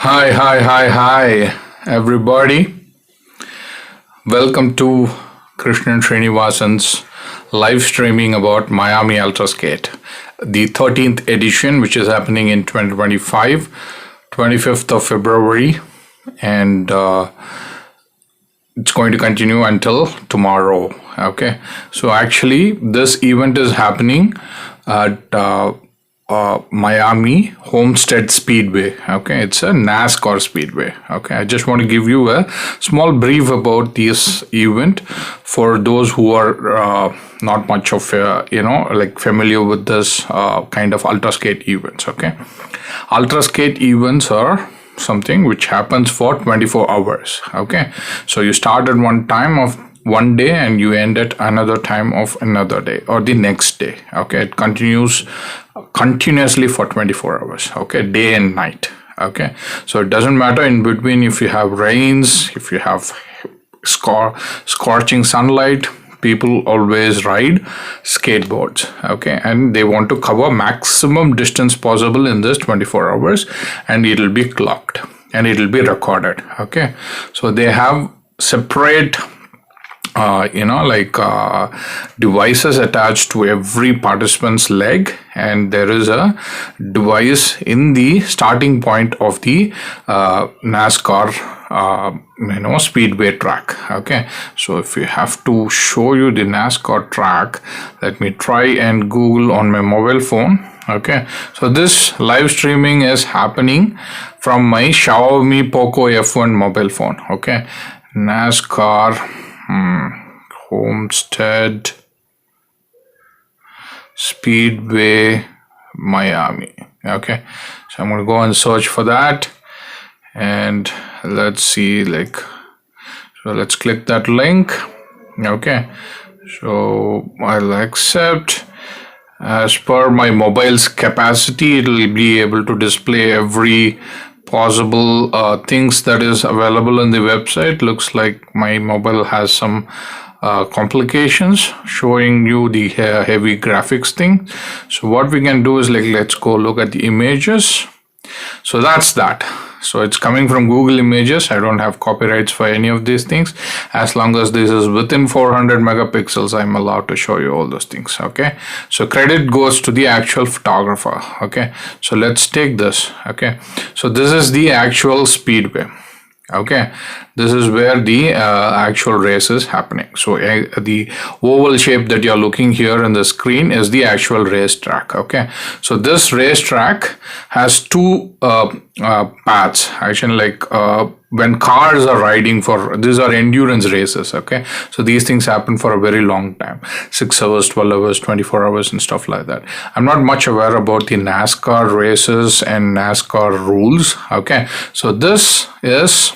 Hi, everybody. Welcome to Krishnan Srinivasan's live streaming about Miami Ultraskate, the 13th edition, which is happening in 2025, 25th of February, and it's going to continue until tomorrow. Okay, so actually, this event is happening at Miami Homestead Speedway. Okay, it's a NASCAR speedway. Okay, I just want to give you a small brief about this event for those who are not much of like familiar with this kind of Ultraskate events. Okay, Ultraskate events are something which happens for 24 hours. Okay, so you start at one time of one day and you end at another time of another day or the next day. Okay, it continues continuously for 24 hours. Okay, day and night. Okay, so it doesn't matter in between if you have rains, if you have scorching sunlight, people always ride skateboards. Okay, and they want to cover maximum distance possible in this 24 hours, and it'll be clocked and it'll be recorded. Okay, so they have separate devices attached to every participant's leg, and there is a device in the starting point of the NASCAR speedway track. Okay, so if you have to show you the NASCAR track, let me try and Google on my mobile phone. Okay, so this live streaming is happening from my Xiaomi Poco F1 mobile phone. Okay, NASCAR Homestead Speedway Miami. Okay, so I'm going to go and search for that, and let's see, like, So let's click that link. Okay, so I'll accept. As per my mobile's capacity, it will be able to display every possible things that is available in the website. Looks like my mobile has some complications showing you the heavy graphics thing. So what we can do is, like, let's go look at the images. So that's that. So it's coming from Google Images. I don't have copyrights for any of these things. As long as this is within 400 megapixels, I'm allowed to show you all those things. Okay, so credit goes to the actual photographer. Okay, so let's take this. Okay, so this is the actual speedway. Okay, this is where the actual race is happening. So the oval shape that you're looking here on the screen is the actual race track. Okay, so this race track has two paths. Actually, like when cars are riding for, these are endurance races. Okay, so these things happen for a very long time, 6 hours, 12 hours, 24 hours and stuff like that. I'm not much aware about the NASCAR races and NASCAR rules. Okay, so this is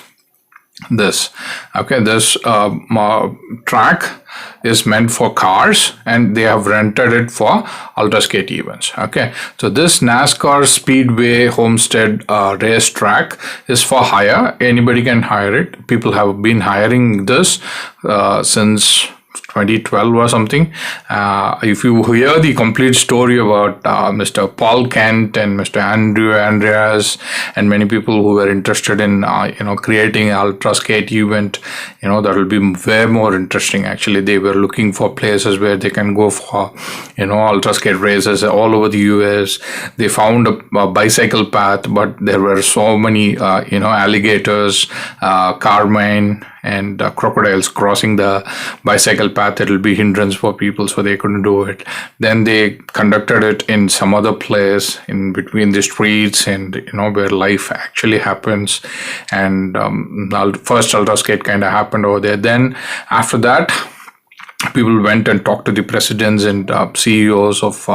this. Okay, this track is meant for cars, and they have rented it for Ultraskate events. Okay, so this NASCAR Speedway Homestead race track is for hire. Anybody can hire it. People have been hiring this since 2012 or something. If you hear the complete story about Mr. Paul Kent and Mr. Andreas and many people who were interested in creating an Ultraskate event, that will be way more interesting. Actually, they were looking for places where they can go for Ultraskate races all over the US. They found a bicycle path, but there were so many alligators, carmine and crocodiles crossing the bicycle path. It will be hindrance for people, so they couldn't do it. Then they conducted it in some other place in between the streets and where life actually happens. And first Ultraskate kind of happened over there. Then after that, people went and talked to the presidents and CEOs of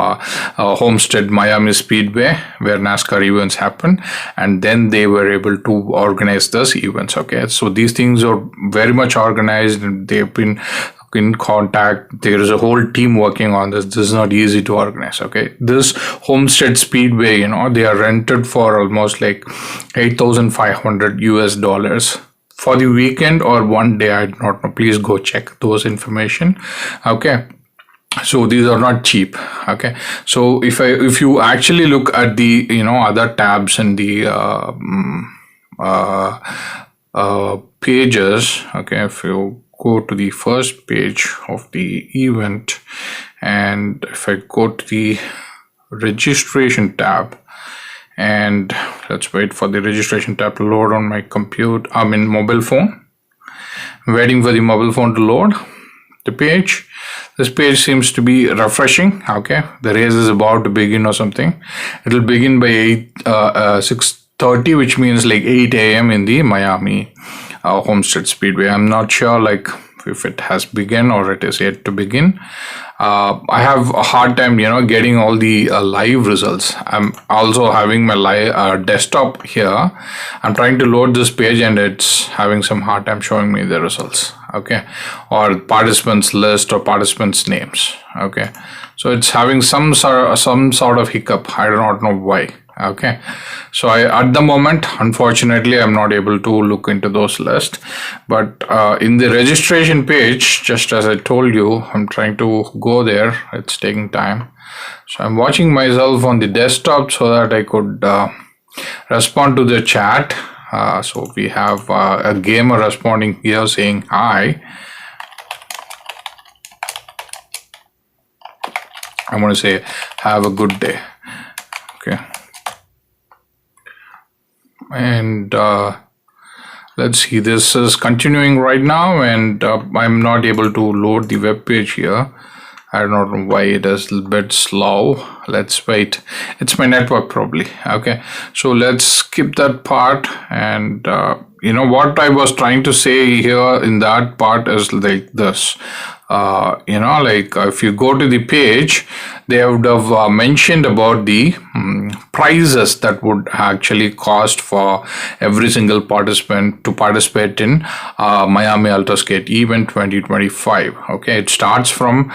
Homestead Miami Speedway, where NASCAR events happen, and then they were able to organize those events. Okay, so these things are very much organized, and they've been in contact. There is a whole team working on this. This is not easy to organize. Okay, this Homestead Speedway, they are rented for almost like $8,500 US for the weekend or one day. I don't know. Please go check those information. Okay, so these are not cheap. Okay, so if you actually look at the other tabs in the pages. Okay, if you go to the first page of the event, and if I go to the registration tab, and let's wait for the registration tab to load on my computer, mobile phone. I'm waiting for the mobile phone to load the page. This page seems to be refreshing. Okay, the race is about to begin or something. It will begin by 6:30, which means like 8 a.m. in the Miami Homestead Speedway. I'm not sure like if it has begun or it is yet to begin. I have a hard time, getting all the live results. I'm also having my live desktop here. I'm trying to load this page and it's having some hard time showing me the results. Okay, or participants list or participants names. Okay, so it's having some sort of hiccup. I do not know why. Okay, so at the moment, unfortunately, I'm not able to look into those lists, but in the registration page, just as I told you, I'm trying to go there. It's taking time, so I'm watching myself on the desktop so that I could respond to the chat. So we have a gamer responding here saying hi. I'm going to say have a good day. Okay. And let's see, this is continuing right now, and I'm not able to load the web page here. I don't know why it is a little bit slow. let's wait. It's my network probably. Okay, so let's skip that part. And you know what I was trying to say here in that part is like this. You know, like if you go to the page, they would have mentioned about the prices that would actually cost for every single participant to participate in Miami Ultraskate event 2025. Okay, it starts from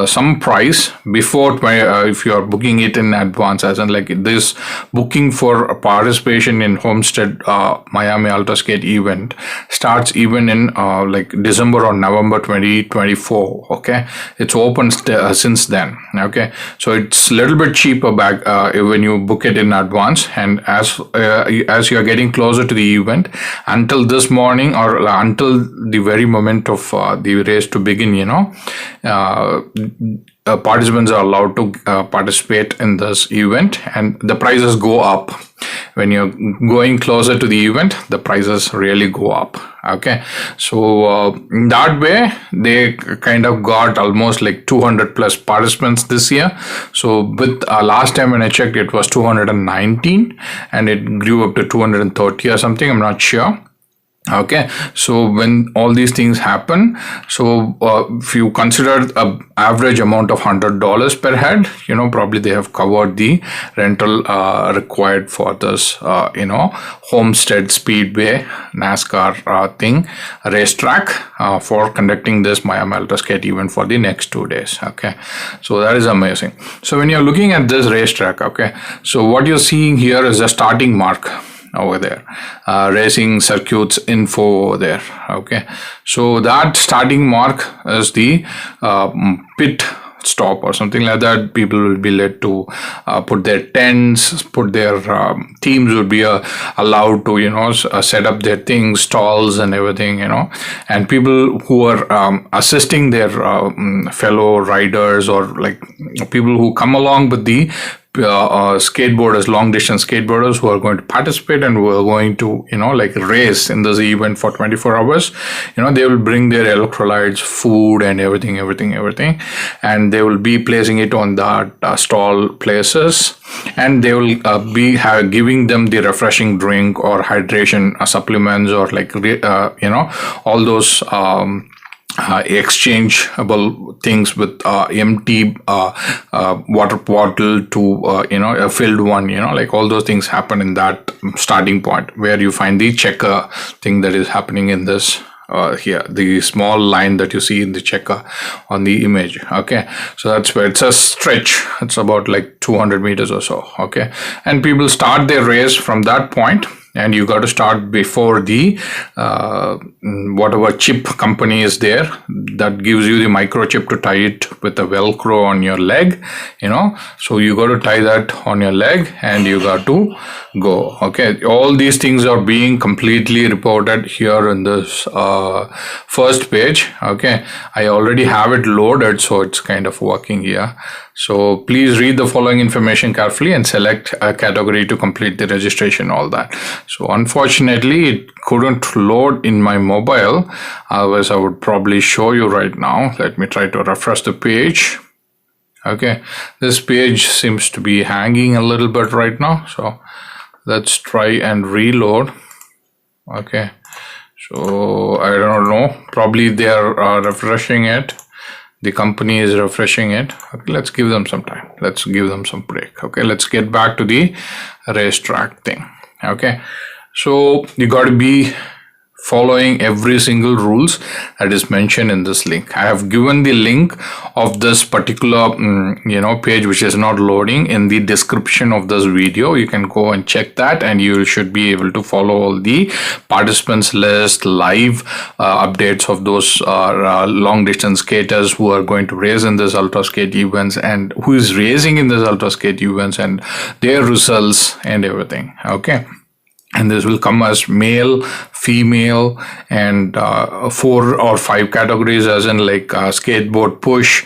some price before if you are booking it in advance, as in like this booking for participation in Homestead Miami Ultraskate event starts even in like December or November 2024. Okay, it's open since then. Okay, so it's a little bit cheaper back when you book it in advance. And as you are getting closer to the event, until this morning or until the very moment of the race to begin, you know, participants are allowed to participate in this event, and the prices go up. When you're going closer to the event, the prices really go up. Okay, so that way they kind of got almost like 200 plus participants this year. So with last time when I checked, it was 219 and it grew up to 230 or something, I'm not sure. Okay, so when all these things happen, so if you consider a average amount of $100 per head, you know, probably they have covered the rental required for this, you know, Homestead Speedway NASCAR thing racetrack for conducting this Miami Ultraskate event for the next 2 days. Okay, so that is amazing. So when you're looking at this racetrack, okay, so what you're seeing here is a starting mark over there, racing circuits info over there. Okay, so that starting mark is the pit stop or something like that. People will be led to put their tents, put their teams would be allowed to, you know, set up their things, stalls and everything, you know, and people who are assisting their fellow riders or like people who come along with the skateboarders, long distance skateboarders who are going to participate and who are going to, you know, like race in this event for 24 hours, you know, they will bring their electrolytes, food and everything, and they will be placing it on that stall places, and they will be giving them the refreshing drink or hydration supplements or like you know, all those exchangeable things with empty water bottle to you know, a filled one, you know, like all those things happen in that starting point where you find the checker thing that is happening in this here, the small line that you see in the checker on the image. Okay, so that's where it's a stretch. It's about like 200 meters or so. Okay, and people start their race from that point, and you got to start before the whatever chip company is there that gives you the microchip to tie it with a velcro on your leg, you know, so you got to tie that on your leg and you got to go. Okay, all these things are being completely reported here in this first page. Okay, I already have it loaded, so it's kind of working here. So please read the following information carefully and select a category to complete the registration, all that. So unfortunately, it couldn't load in my mobile. Otherwise, I would probably show you right now. Let me try to refresh the page. Okay, this page seems to be hanging a little bit right now. So let's try and reload. Okay, so I don't know. Probably they are refreshing it. The company is refreshing it. Okay, let's give them some time. Let's give them some break. Okay, let's get back to the racetrack thing. Okay, so you got to be following every single rules that is mentioned in this link. I have given the link of this particular you know, page which is not loading in the description of this video. You can go and check that, and you should be able to follow all the participants list, live updates of those long distance skaters who are going to race in this Ultraskate events and who is racing in this Ultraskate events and their results and everything. Okay, And this will come as male, female, and 4 or 5 categories, as in like skateboard push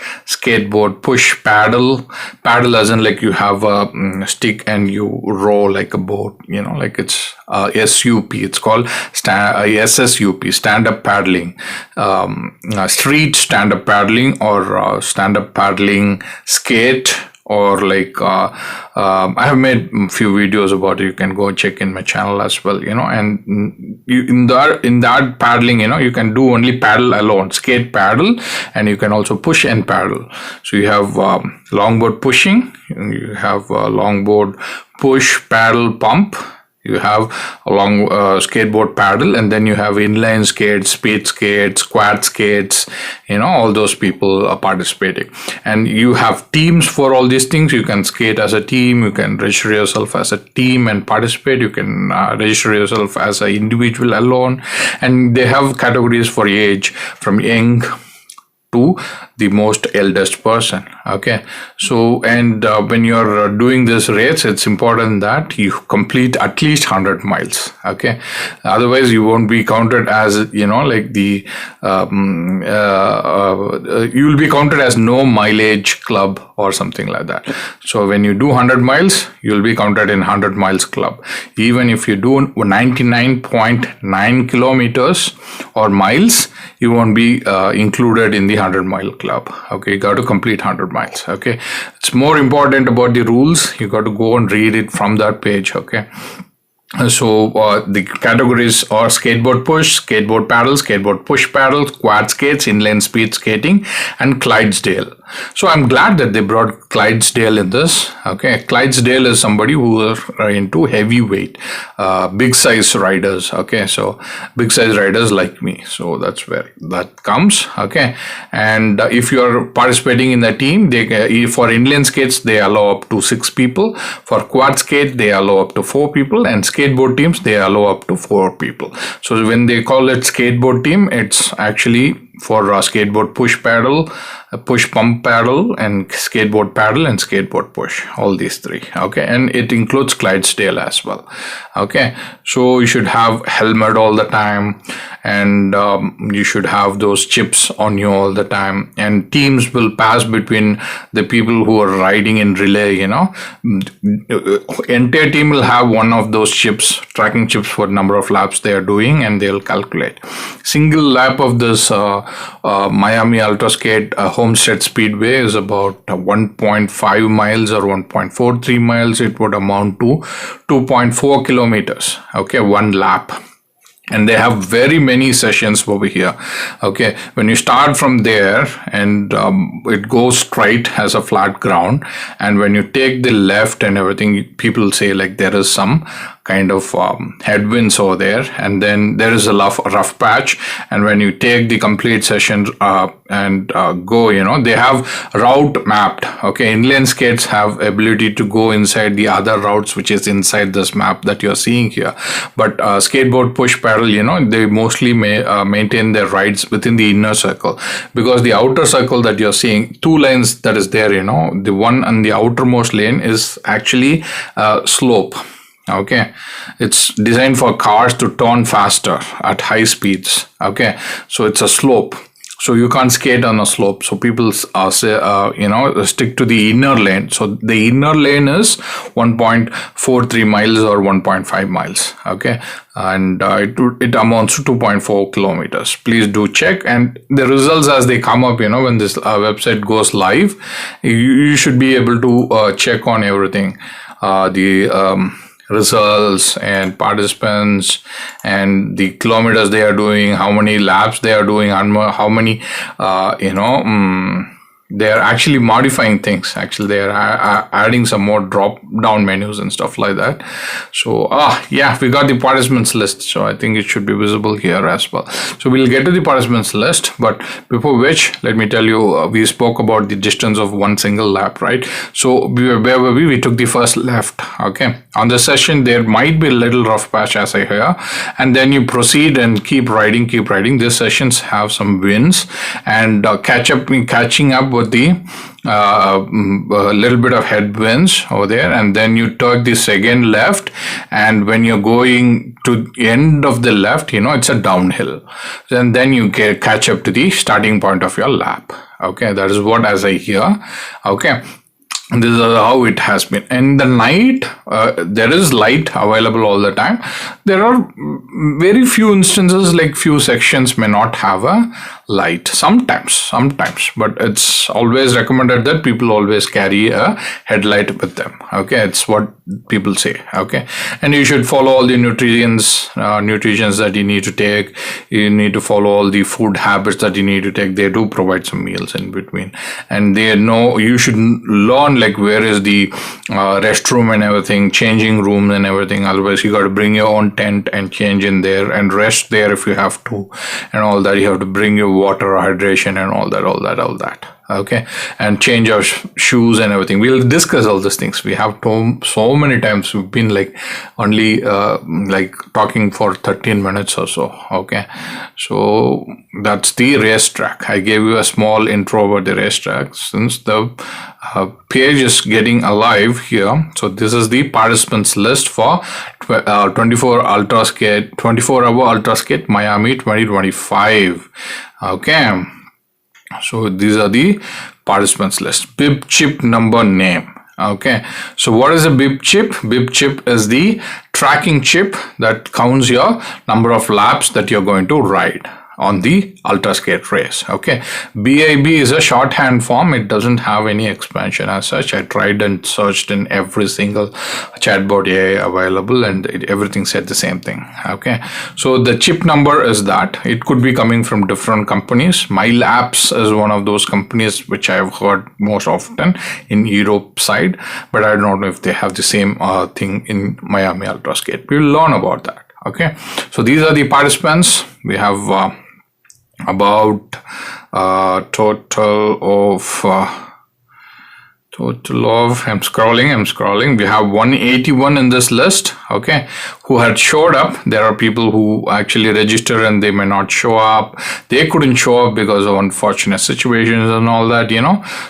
paddle as in like you have a stick and you row like a boat, like it's SUP. It's called SSUP, stand-up paddling, street stand-up paddling, or stand-up paddling skate. Or like I have made a few videos about it. You can go check in my channel as well, and in that paddling, you can do only paddle alone, skate paddle, and you can also push and paddle. So you have longboard pushing, you have longboard push paddle pump, you have a long skateboard paddle, and then you have inline skates, speed skates, quad skates, all those people are participating. And you have teams for all these things. You can skate as a team, you can register yourself as a team and participate, you can register yourself as an individual alone. And they have categories for age, from young to the most eldest person. Okay, so and when you're doing this race, it's important that you complete at least 100 miles. Okay, otherwise you won't be counted as like the you will be counted as no mileage club or something like that. So when you do 100 miles, you'll be counted in 100 miles club. Even if you do 99.9 kilometers or miles, you won't be included in the 100-mile club. Okay, you got to complete 100 miles. Okay, it's more important about the rules. You got to go and read it from that page. Okay. So the categories are skateboard push, skateboard paddle, skateboard push paddle, quad skates, inline speed skating, and Clydesdale. So I'm glad that they brought Clydesdale in this. Okay, Clydesdale is somebody who are into heavyweight, big size riders. Okay, so big size riders like me. So that's where that comes. Okay, and if you are participating in the team, they for inline skates they allow up to 6 people. For quad skate they allow up to 4 people, and skateboard teams they allow up to 4 people. So when they call it skateboard team, it's actually for skateboard push paddle, push pump paddle, and skateboard paddle and skateboard push, all these 3. Okay, and it includes Clydesdale as well. Okay, so you should have helmet all the time, and you should have those chips on you all the time, and teams will pass between the people who are riding in relay. Entire team will have one of those chips, tracking chips for number of laps they are doing, and they'll calculate. Single lap of this Miami Ultraskate Homestead Speedway is about 1.5 miles or 1.43 miles. It would amount to 2.4 kilometers. Okay, one lap. And they have very many sessions over here. Okay, when you start from there, and it goes straight as a flat ground, and when you take the left and everything, people say like there is some kind of headwinds over there, and then there is a rough patch. And when you take the complete session and go, they have route mapped. Okay, inline skates have ability to go inside the other routes which is inside this map that you're seeing here, but skateboard push paddle, they mostly maintain their rides within the inner circle, because the outer circle that you're seeing, 2 lanes that is there, the one on the outermost lane is actually slope. Okay, it's designed for cars to turn faster at high speeds. Okay, so it's a slope, so you can't skate on a slope. So people say, stick to the inner lane. So the inner lane is 1.43 miles or 1.5 miles. Okay, and it amounts to 2.4 kilometers. Please do check, and the results as they come up, when this website goes live, you should be able to check on everything. Results and participants and the kilometers they are doing, how many laps they are doing, how many they are actually modifying things. Actually, they are adding some more drop down menus and stuff like that. So yeah, we got the participants list, so I think it should be visible here as well. So we'll get to the participants list, but before which, let me tell you, we spoke about the distance of one single lap, right? So where were we? We took the first left. Okay, on the session there might be a little rough patch as I hear, and then you proceed and keep riding. These sessions have some wins, and catching up with with the a little bit of headwinds over there, and then you take the second left, and when you're going to the end of the left, it's a downhill, and then you catch up to the starting point of your lap. Okay, that is what as I hear. Okay, this is how it has been. In the night, there is light available all the time. There are very few instances, like few sections may not have a light. Sometimes, but it's always recommended that people always carry a headlight with them. Okay, it's what people say. Okay, and you should follow all the nutrients that you need to take. You need to follow all the food habits that you need to take. They do provide some meals in between, and they know you should learn like where is the restroom and everything, changing rooms and everything. Otherwise, you got to bring your own tent and change in there and rest there if you have to, and all that. You have to bring your water, hydration, and all that. Okay, and change our shoes and everything. We'll discuss all these things. We have so many times we've been like only like talking for 13 minutes or so. Okay, so that's the racetrack. I gave you a small intro about the racetrack since the page is getting alive here. So this is the participants list for 24-hour Ultraskate Miami 2025. Okay. So these are the participants list. Bib chip number name. Okay. So what is a bib chip? Bib chip is the tracking chip that counts your number of laps that you're going to ride on the Ultraskate race. Okay, BIB is a shorthand form. It doesn't have any expansion as such. I tried and searched in every single chatbot AI available, and everything said the same thing. Okay, so the chip number is that. It could be coming from different companies. MyLabs is one of those companies which I've heard most often in Europe side, but I don't know if they have the same thing in Miami Ultraskate. We'll learn about that. Okay, so these are the participants. We have about total of I'm scrolling. We have 181 in this list. Okay, who had showed up. There are people who actually register and they may not show up. They couldn't show up because of unfortunate situations and all that,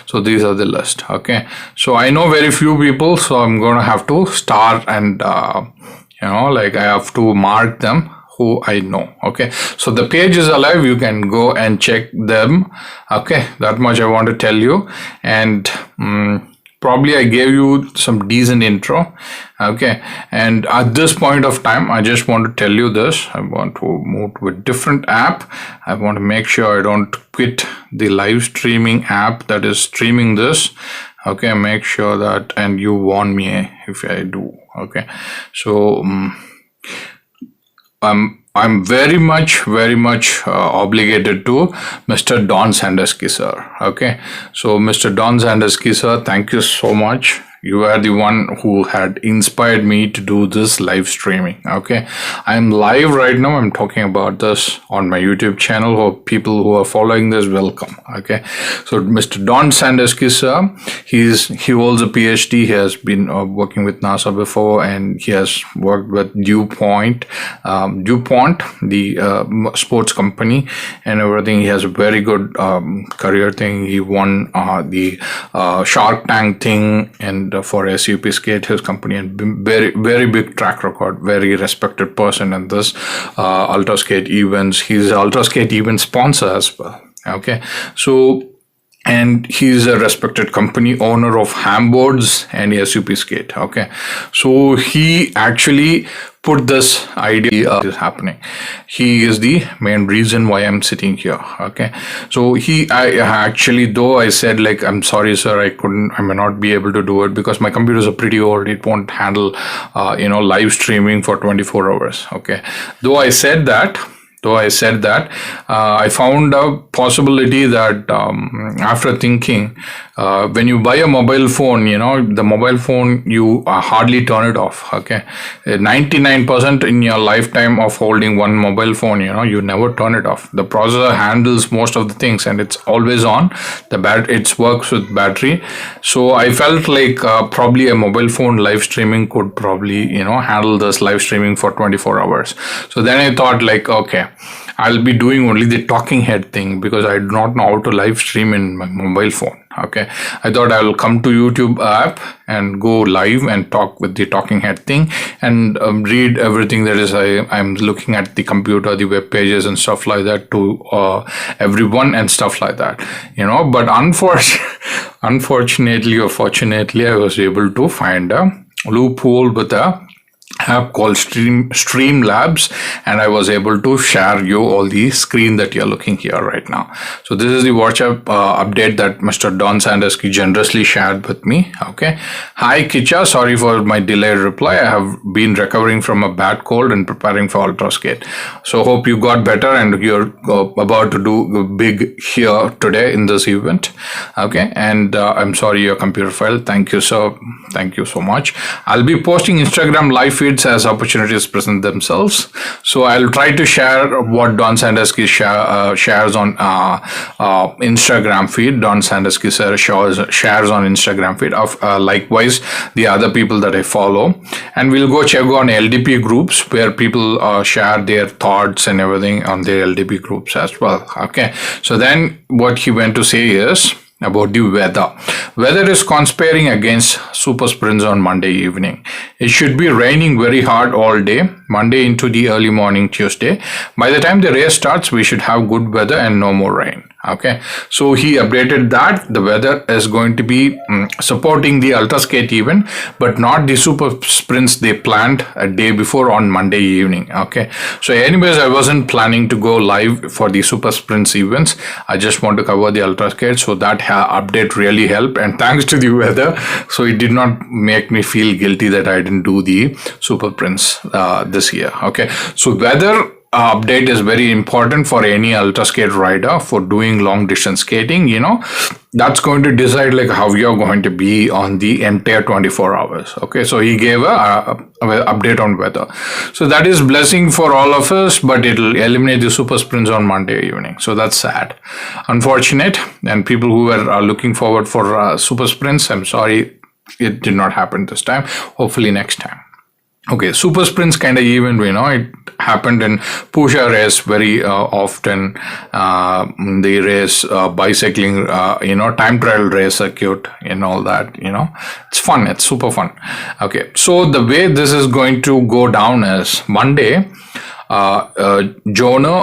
so these are the list. Okay, so I know very few people, so I'm gonna have to start and like I have to mark them who I know. Okay, so the page is alive. You can go and check them. Okay, that much I want to tell you. And probably I gave you some decent intro. Okay, and at this point of time, I just want to tell you this. I want to move to a different app. I want to make sure I don't quit the live streaming app that is streaming this. Okay, make sure that, and you warn me if I do. Okay, so I'm very much obligated to Mr. Don Sandersky, sir. Okay, so Mr. Don Sandersky, sir, thank you so much. You are the one who had inspired me to do this live streaming. Okay, I'm live right now. I'm talking about this on my YouTube channel. Hope people who are following this, welcome. Okay, so Mr. Don Sandersky, sir, he holds a PhD. He has been working with NASA before, and he has worked with DuPont, the sports company and everything. He has a very good career thing. He won the Shark Tank thing and for SUP Skate, his company, and very big track record, very respected person in this Ultraskate events. He's an Ultraskate event sponsor as well. Okay, so, and he's a respected company owner of Hamboards and SUP Skate. Okay, so he actually put this idea is happening. He is the main reason why I'm sitting here. Okay, so I actually, though I said like, I'm sorry sir, I may not be able to do it because my computers are pretty old. It won't handle live streaming for 24 hours. Okay, though I said that, I found a possibility that after thinking, when you buy a mobile phone, the mobile phone, you hardly turn it off. Okay, 99% in your lifetime of holding one mobile phone, you never turn it off. The processor handles most of the things and it's always on. It works with battery. So I felt like probably a mobile phone live streaming could probably, handle this live streaming for 24 hours. So then I thought like, okay, I'll be doing only the talking head thing because I do not know how to live stream in my mobile phone. Okay, I thought I will come to YouTube app and go live and talk with the talking head thing and read everything that is I'm looking at the computer, the web pages and stuff like that to everyone and stuff like that, but unfortunately or fortunately, I was able to find a loophole with a app called Streamlabs, and I was able to share you all the screen that you're looking here right now. So this is the WhatsApp update that Mr. Don Sandersky generously shared with me. Okay. Hi Kicha, sorry for my delayed reply. I have been recovering from a bad cold and preparing for Ultraskate. So hope you got better and you're about to do big here today in this event. Okay. And I'm sorry your computer failed. Thank you, sir. Thank you so much. I'll be posting Instagram live feeds as opportunities present themselves. So I'll try to share what Don Sandersky shares on Instagram feed. Don Sandersky shares on Instagram feed of likewise the other people that I follow, and we'll go check on LDP groups where people share their thoughts and everything on their LDP groups as well. Okay, so then what he went to say is about the weather. Weather is conspiring against super sprints on Monday evening. It should be raining very hard all day, Monday into the early morning Tuesday. By the time the race starts, we should have good weather and no more rain. Okay, so he updated that the weather is going to be supporting the Ultraskate event, but not the super sprints they planned a day before on Monday evening. Okay, so anyways, I wasn't planning to go live for the super sprints events. I just want to cover the Ultraskate, so that update really helped, and thanks to the weather, so it did not make me feel guilty that I didn't do the super sprints this year. Okay, so weather update is very important for any Ultraskate rider for doing long distance skating. That's going to decide like how you're going to be on the entire 24 hours. Okay, so he gave a update on weather. So that is blessing for all of us, but it'll eliminate the super sprints on Monday evening. So that's sad, unfortunate. And people who are looking forward for super sprints, I'm sorry, it did not happen this time. Hopefully next time. Okay, super sprints kind of event, it happened in Pusha race very often. The race, bicycling, time trial race circuit and all that, it's fun. It's super fun. Okay, so the way this is going to go down is Monday, Yona,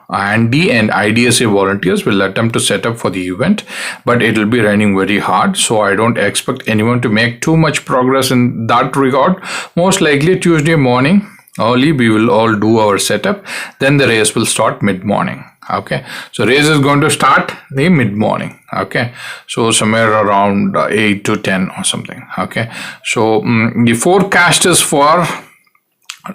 Andy and IDSA volunteers will attempt to set up for the event, but it will be raining very hard, so I don't expect anyone to make too much progress in that regard. Most likely Tuesday morning early we will all do our setup, then the race will start mid-morning. Okay, so race is going to start the mid-morning. Okay, so somewhere around 8 to 10 or something. Okay, so the forecast is for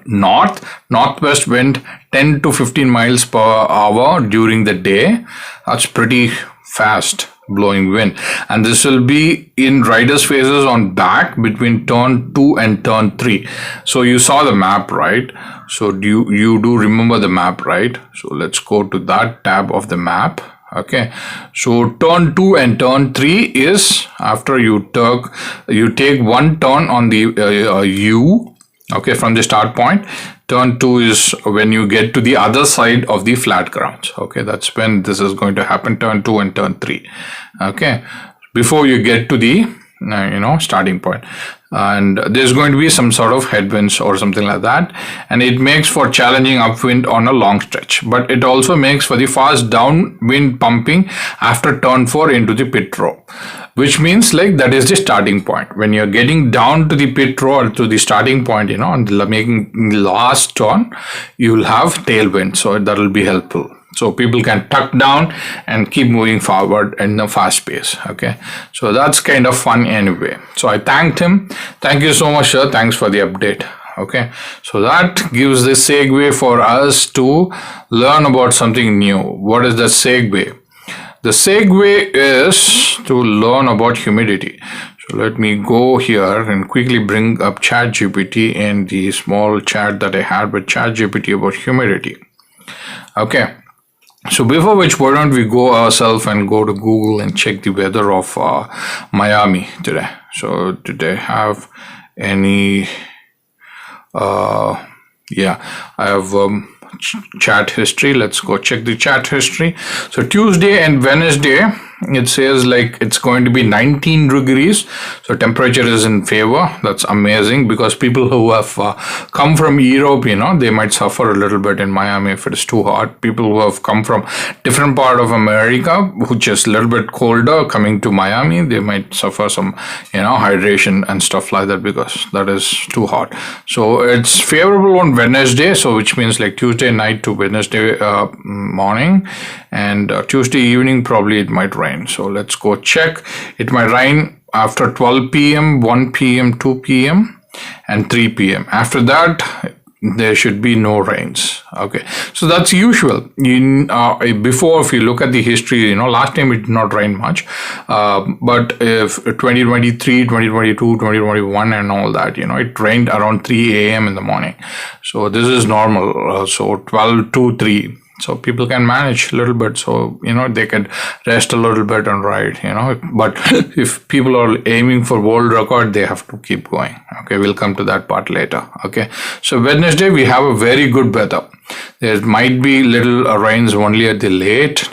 northwest wind 10 to 15 miles per hour during the day. That's pretty fast blowing wind, and this will be in riders' phases on back between turn 2 and turn 3. So you saw the map, right? So you do remember the map, right? So let's go to that tab of the map. Okay, so turn 2 and turn 3 is after you take one turn on the U. Okay, from the start point. Turn 2 is when you get to the other side of the flat grounds. Okay, that's when this is going to happen, turn 2 and turn 3. Okay, before you get to the starting point. And there's going to be some sort of headwinds or something like that, and it makes for challenging upwind on a long stretch, but it also makes for the fast downwind pumping after turn 4 into the pit row, which means like that is the starting point. When you're getting down to the pit row or to the starting point, and making the last turn, you will have tailwind, so that will be helpful. So people can tuck down and keep moving forward in a fast pace. Okay, so that's kind of fun anyway. So I thanked him. Thank you so much, sir. Thanks for the update. Okay, so that gives the segue for us to learn about something new. What is the segue? The segue is to learn about humidity. So let me go here and quickly bring up ChatGPT in the small chat that I had with ChatGPT about humidity. Okay. So before which, why don't we go ourselves and go to Google and check the weather of Miami today. So did they have any, I have chat history. Let's go check the chat history. So Tuesday and Wednesday, it says like it's going to be 19 degrees. So temperature is in favor. That's amazing, because people who have come from Europe, they might suffer a little bit in Miami if it is too hot. People who have come from different part of America, which is a little bit colder, coming to Miami, they might suffer some, hydration and stuff like that, because that is too hot. So it's favorable on Wednesday, so which means like Tuesday night to Wednesday morning, and Tuesday evening probably it might rain. So let's go check. It might rain after 12 p.m., 1 p.m., 2 p.m. and 3 p.m. After that, there should be no rains. Okay, so that's usual. Before, if you look at the history, last time it did not rain much, but if 2023, 2022, 2021 and all that, it rained around 3 a.m. in the morning. So this is normal. So 12 to 3. So people can manage a little bit, so they can rest a little bit and ride, but if people are aiming for world record, they have to keep going. Okay, we'll come to that part later. Okay, so Wednesday we have a very good weather. There might be little rains only at the late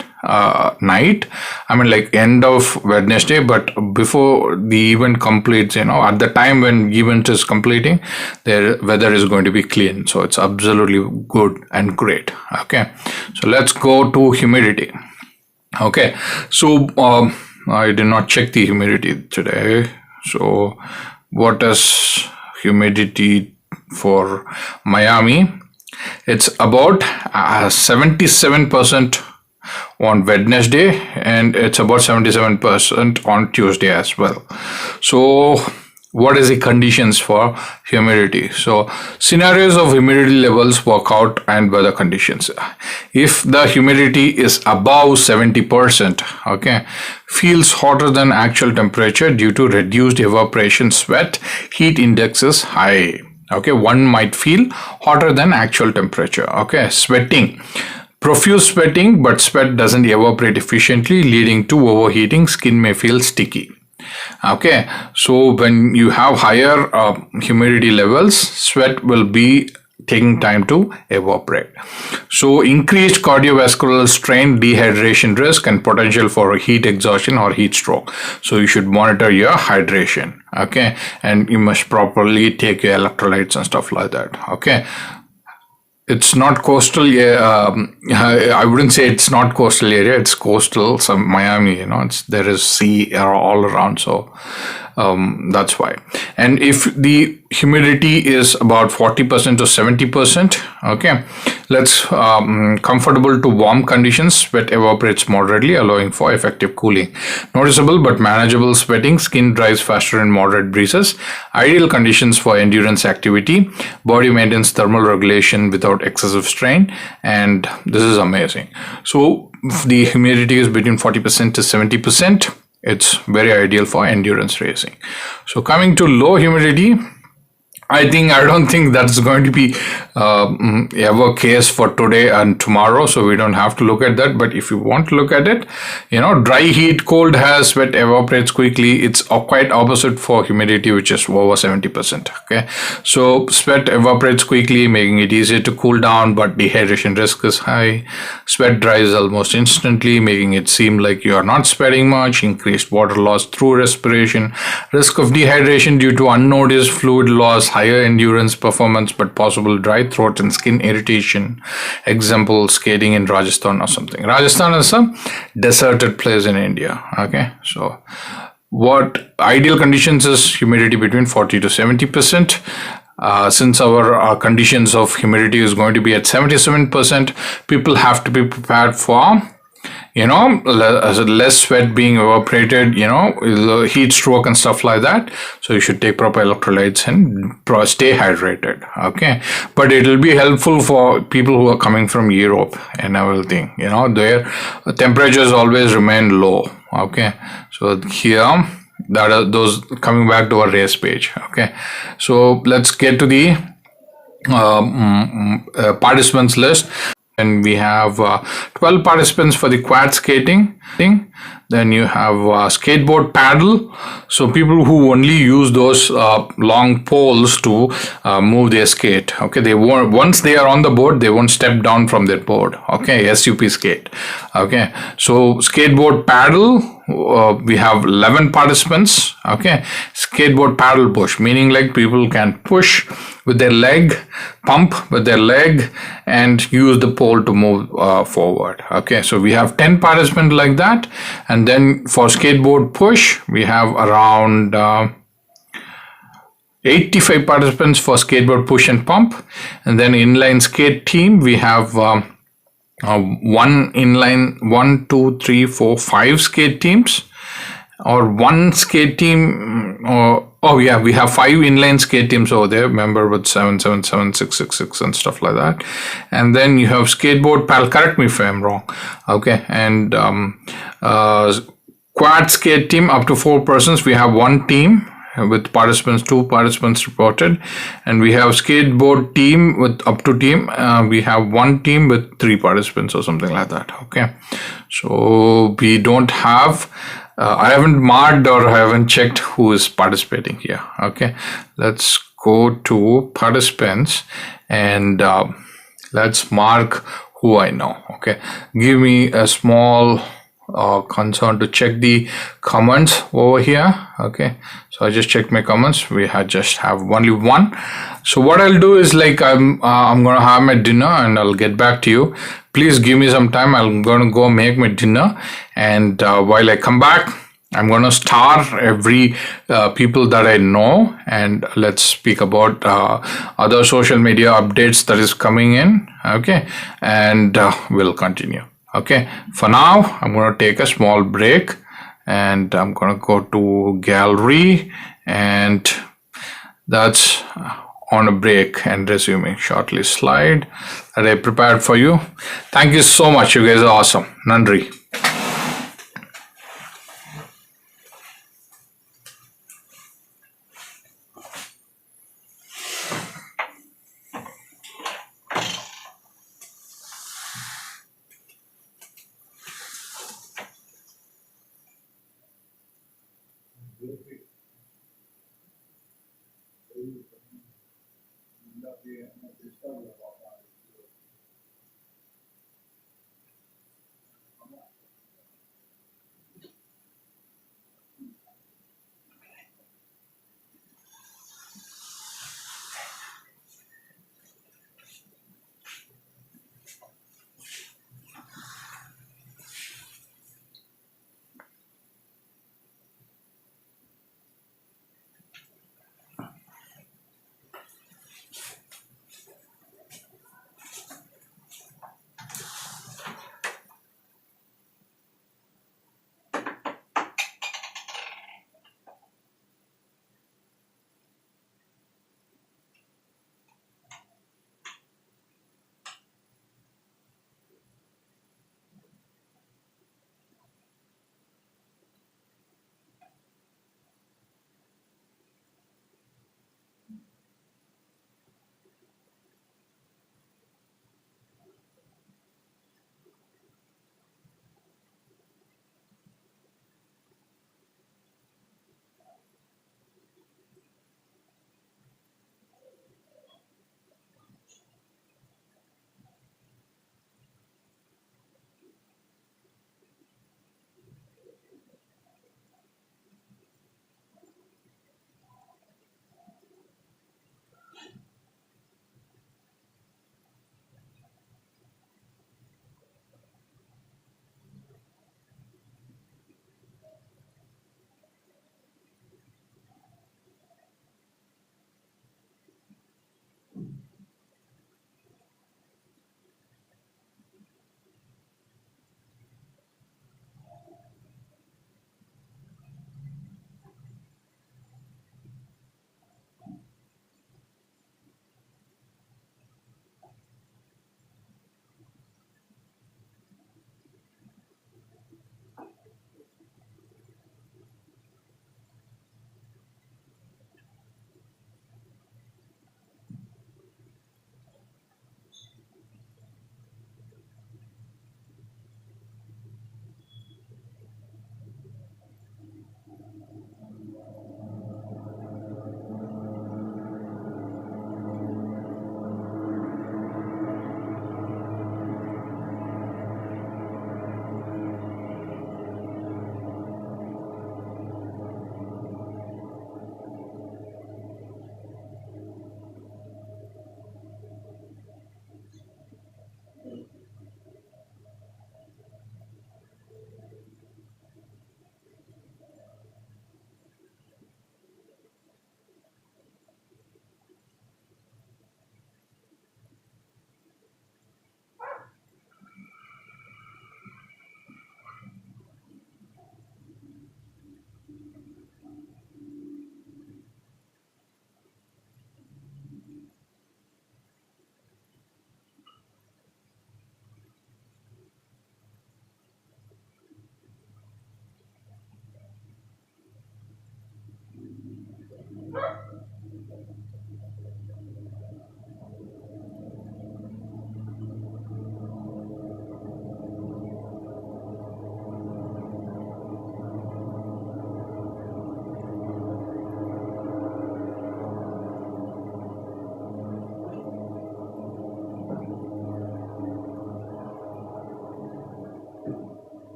night, like end of Wednesday, but before the event completes, at the time when event is completing, the weather is going to be clean, so it's absolutely good and great. Okay, so let's go to humidity. Okay, so I did not check the humidity today. So what is humidity for Miami? It's about 77% on Wednesday, and it's about 77% on Tuesday as well. So what is the conditions for humidity? So scenarios of humidity levels, workout and weather conditions. If the humidity is above 70%, okay, feels hotter than actual temperature due to reduced evaporation, sweat, heat index is high. Okay, one might feel hotter than actual temperature. Okay, sweating. Profuse sweating, but sweat doesn't evaporate efficiently, leading to overheating. Skin may feel sticky. Okay, so when you have higher humidity levels, sweat will be taking time to evaporate. So increased cardiovascular strain, dehydration risk, and potential for heat exhaustion or heat stroke. So you should monitor your hydration. Okay, and you must properly take your electrolytes and stuff like that. Okay. It's not coastal. I wouldn't say it's not coastal area. It's coastal. Some Miami, there is sea all around. So that's why. And if the humidity is about 40% to 70%, okay, let's comfortable to warm conditions. Sweat evaporates moderately, allowing for effective cooling. Noticeable but manageable sweating. Skin dries faster in moderate breezes. Ideal conditions for endurance activity. Body maintains thermal regulation without excessive strain, and this is amazing. So if the humidity is between 40% to 70%, it's very ideal for endurance racing. So coming to low humidity, I don't think that's going to be ever case for today and tomorrow, so we don't have to look at that. But if you want to look at it, dry heat, cold air, sweat evaporates quickly. It's quite opposite for humidity, which is over 70%. Okay, so sweat evaporates quickly, making it easier to cool down, but dehydration risk is high. Sweat dries almost instantly, making it seem like you are not sweating much. Increased water loss through respiration. Risk of dehydration due to unnoticed fluid loss. Higher endurance performance, but possible dry throat and skin irritation. Example, skating in Rajasthan or something. Rajasthan is a deserted place in India. Okay, so what ideal conditions is humidity between 40 to 70%. Since our conditions of humidity is going to be at 77%, people have to be prepared for less sweat being evaporated, heat stroke and stuff like that. So you should take proper electrolytes and stay hydrated. Okay, but it will be helpful for people who are coming from Europe and everything. Their temperatures always remain low. Okay, so here that are those coming back to our race page. Okay, so let's get to the participants list. And we have 12 participants for the quad skating. Then you have skateboard paddle. So people who only use those long poles to move their skate. Okay, they won't, once they are on the board, they won't step down from their board. Okay, SUP skate. Okay, so skateboard paddle. We have 11 participants. Okay, skateboard paddle push, meaning like people can push with their leg, pump with their leg, and use the pole to move forward. Okay, so we have 10 participants like that. And then for skateboard push, we have around 85 participants for skateboard push and pump. And then inline skate team, we have one inline, 1, 2, 3, 4, 5 skate teams, or one skate team. We have 5 inline skate teams over there. Remember, with 7, 7, 7, 6, 6, 6, and stuff like that. And then you have skateboard paddle. Correct me if I'm wrong. Okay, and quad skate team up to 4 persons. We have one team with participants, 2 participants reported, and we have skateboard team with up to team. We have one team with 3 participants or something like that. Okay, so we don't have. I haven't marked or I haven't checked who is participating here. Okay, let's go to participants and let's mark who I know. Okay, give me a small concern to check the comments over here. Okay, so I just checked my comments. We just have only one. So what I'll do is, like, I'm gonna have my dinner and I'll get back to you. Please give me some time. I'm gonna go make my dinner, and while I come back, I'm gonna star every people that I know, and let's speak about other social media updates that is coming in. Okay, and we'll continue. Okay, for now, I'm going to take a small break, and I'm going to go to gallery, and that's on a break and resuming shortly slide that I prepared for you. Thank you so much. You guys are awesome. Nandri.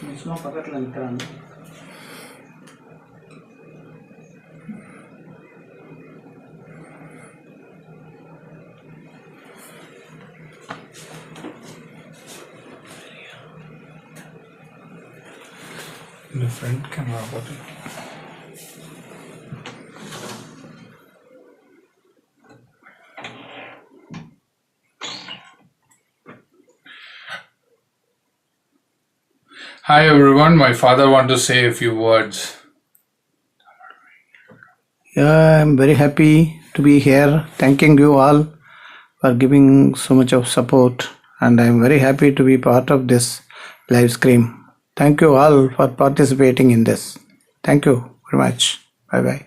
Mishma பக்கத்தில் நிற்கிறாங்க. இந்த front camera பார்த்து Hi everyone, my father want to say a few words. Yeah, I'm very happy to be here. Thanking you all for giving so much of support, and I'm very happy to be part of this live stream. Thank you all for participating in this. Thank you very much. Bye bye.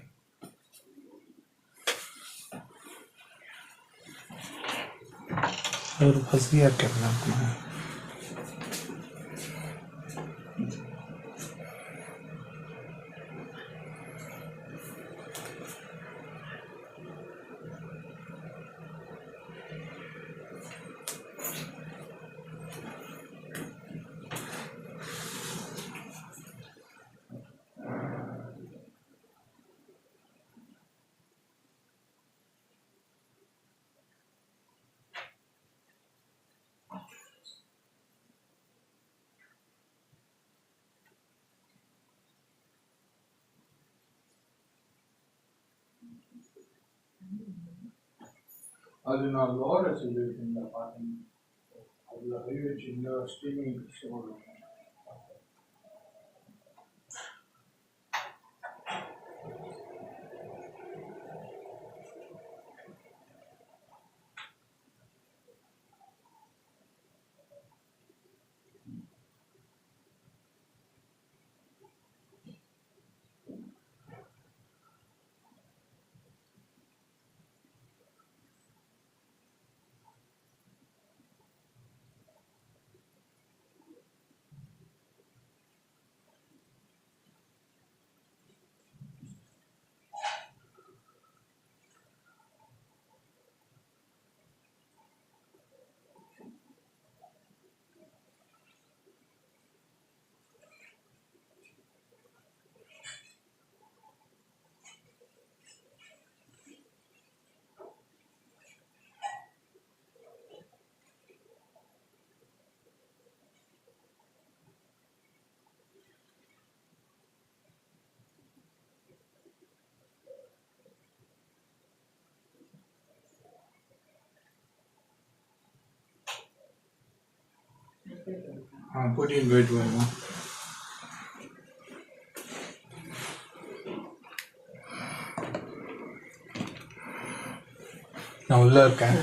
और फंस गया camera अपना. அது நான் லோர சொல்லியிருக்கேன் பார்த்தேன். அதில் கை வச்சு இந்த ஸ்ட்ரீமிங் சொல்லுவேன். Put in weight வருமா? நான் உள்ள இருக்கேன்.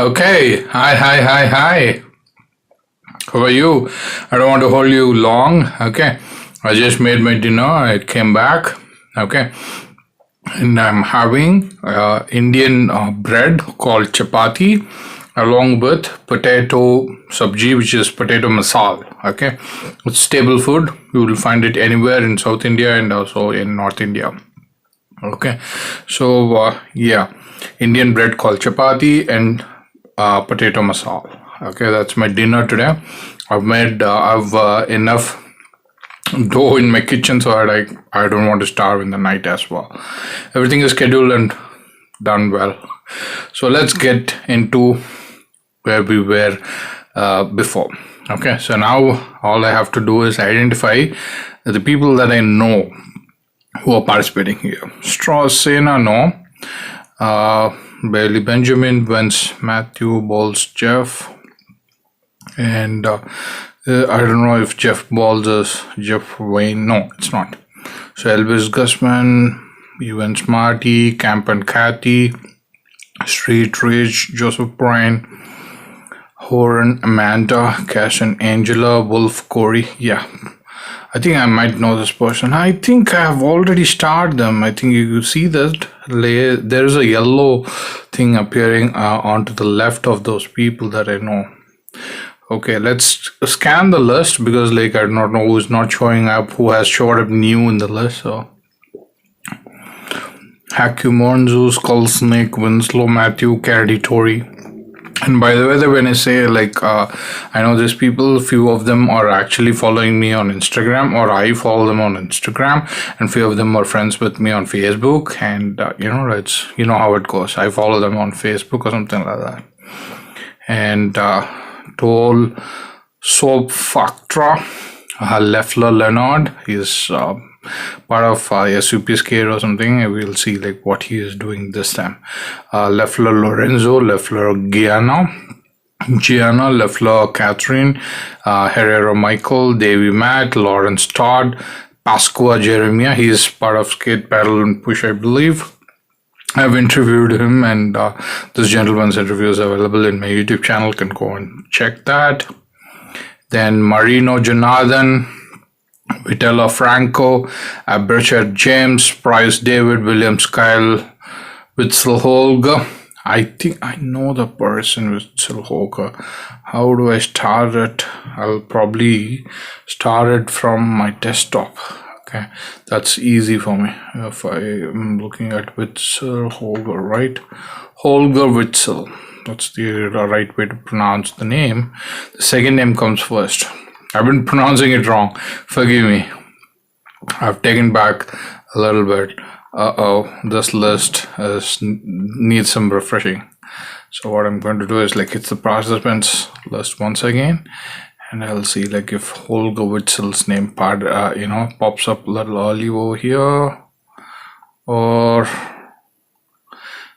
Okay, hi. How are you? I don't want to hold you long. Okay. I just made my dinner. I came back. Okay. And I'm having Indian bread called chapati along with potato sabji, which is potato masala. Okay. It's stable food. You will find it anywhere in South India and also in North India. Okay. So, yeah. Indian bread called chapati and potato masala. Okay, that's my dinner today. I've enough dough in my kitchen so that I don't want to starve in the night as well. Everything is scheduled and done well. So let's get into where we were before. Okay, so now all I have to do is identify the people that I know who are participating here. Strauss, Sena, no. Bailey, Benjamin, Vince, Matthew, Bowles, Jeff, and I don't know if Jeff Balls is Jeff Wayne. No, it's not. So Elvis Gusman, Evans Marty, Camp and Kathy, Street Ridge, Joseph Bryan, Horan, Amanda, Cash and Angela, Wolf, Corey. Yeah, I think I might know this person. I think I have already starred them. I think you see that there's a yellow thing appearing onto the left of those people that I know. Okay, let's scan the list because I do not know who's not showing up, who has showed up new in the list. So Haku, Monzu, Skull Snake, Winslow, Matthew, Kennedy, Tori. And by the way, when I say I know these people, few of them are actually following me on Instagram, or I follow them on Instagram, and few of them are friends with me on Facebook. And it's how it goes. I follow them on Facebook or something like that. And Toll Soap Factra, Leffler Leonard, he's part of SUP Skate or something. We'll see what he is doing this time. Leffler Lorenzo, Leffler Gianna, Leffler Catherine, Herrera Michael, Davy Matt, Lawrence Todd, Pasqua Jeremiah. He's part of Skate, Paddle and Push, I believe. I've interviewed him, and this gentleman's interview is available in my YouTube channel. You can go and check that. Then Marino Jonathan, Vitella Franco, Aberchard James, Price David, Williams Kyle, Witzel Holger. I think I know the person, Witzel Holger. How do I start it? I'll probably start it from my desktop. Okay, that's easy for me. If I am looking at Witzel Holger, right? Holger Witzel. That's the right way to pronounce the name. The second name comes first. I've been pronouncing it wrong. Forgive me. I've taken back a little bit. This list needs some refreshing. So what I'm going to do is hit the participants list once again. And I'll see if Holger Witzel's name pops up a little early over here, or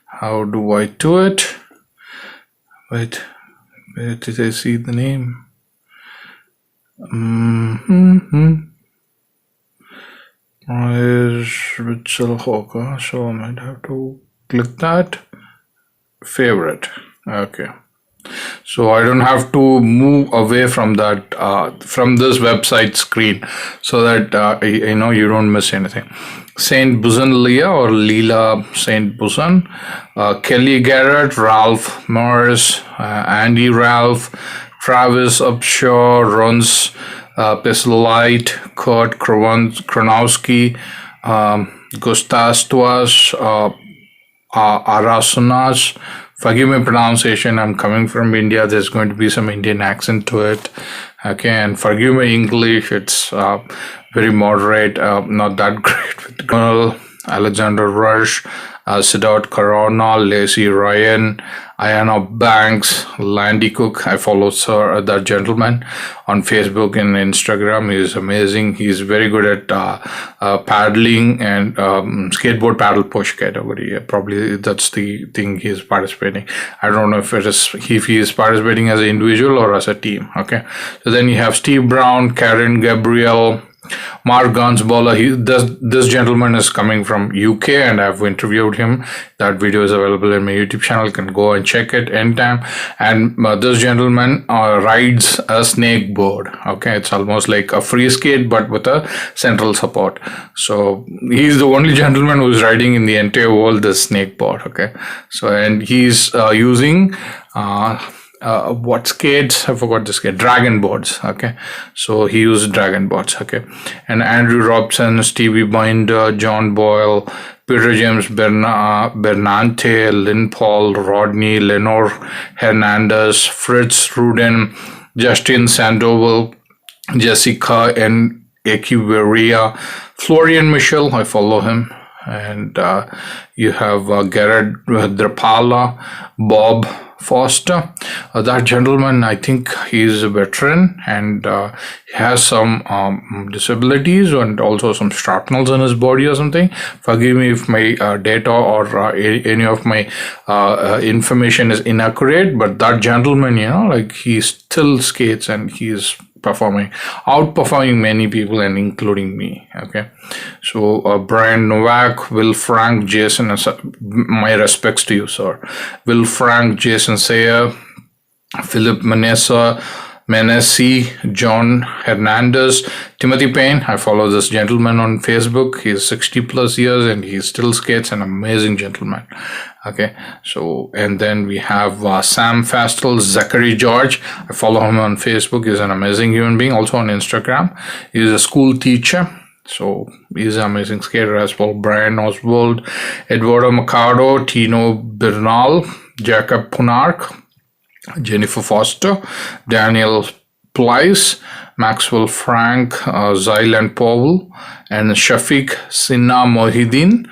how do I do it? Wait, where did I see the name? Where's Witzel Holger? So I might have to click that. Favorite. Okay. So I don't have to move away from that from this website screen, so that you don't miss anything. Saint Buzan Leah or Leela Saint Buzan, Kelly Garrett, Ralph Morris, Andy Ralph, Travis Upshaw, Runs Peslite, Kurt Kronowski, Gustas Tuas, Arasunas. Forgive my pronunciation. I'm coming from India. There's going to be some Indian accent to it. Okay, and forgive my English. It's very moderate, not that great. With Colonel Alexander Rush, Siddharth Corona, Lacey Ryan, Ayana Banks, Landy Cook. I follow that gentleman on Facebook and Instagram. He's amazing. He's very good at paddling and skateboard paddle push category. Probably that's the thing he's participating. I don't know if he is participating as an individual or as a team. Okay. So then you have Steve Brown, Karen Gabriel, Mark Gansballer, this gentleman is coming from UK, and I've interviewed him. That video is available in my YouTube channel. You can go and check it anytime. And this gentleman rides a snake board. Okay, it's almost like a free skate, but with a central support. So he's the only gentleman who's riding in the entire world this snake board. Okay, so and he's using what skates? I forgot the skate. Dragon boards. Okay, so he used dragon boards. Okay, and Andrew Robson, Stevie Binder, John Boyle, Peter James Bernante, Lynn Paul, Rodney, Lenore Hernandez, Fritz Rudin, Justin Sandoval, Jessica and Echeverria, Florian Michel, I follow him, and you have Garrett Drapala, Bob Foster. That gentleman, I think he's a veteran, and he has some disabilities and also some shrapnels in his body or something. Forgive me if my data or any of my information is inaccurate, but that gentleman, like he still skates and he's outperforming many people, and including me. Okay, so Brian Novak, Will Frank, Jason, my respects to you, sir. Will Frank, Jason Sayer, Philip Menesi, John Hernandez, Timothy Payne. I follow this gentleman on Facebook. He's 60 plus years and he still skates, an amazing gentleman. Okay, so and then we have Sam Fastel, Zachary George. I follow him on Facebook. He's an amazing human being. Also on Instagram, he's a school teacher. So he's an amazing skater as well. Brian Oswald, Eduardo Mercado, Tino Bernal, Jacob Punark, Jennifer Foster, Daniel Pleiss, Maxwell Frank, Zyland Powell, and Shafiq Sinna Mohideen,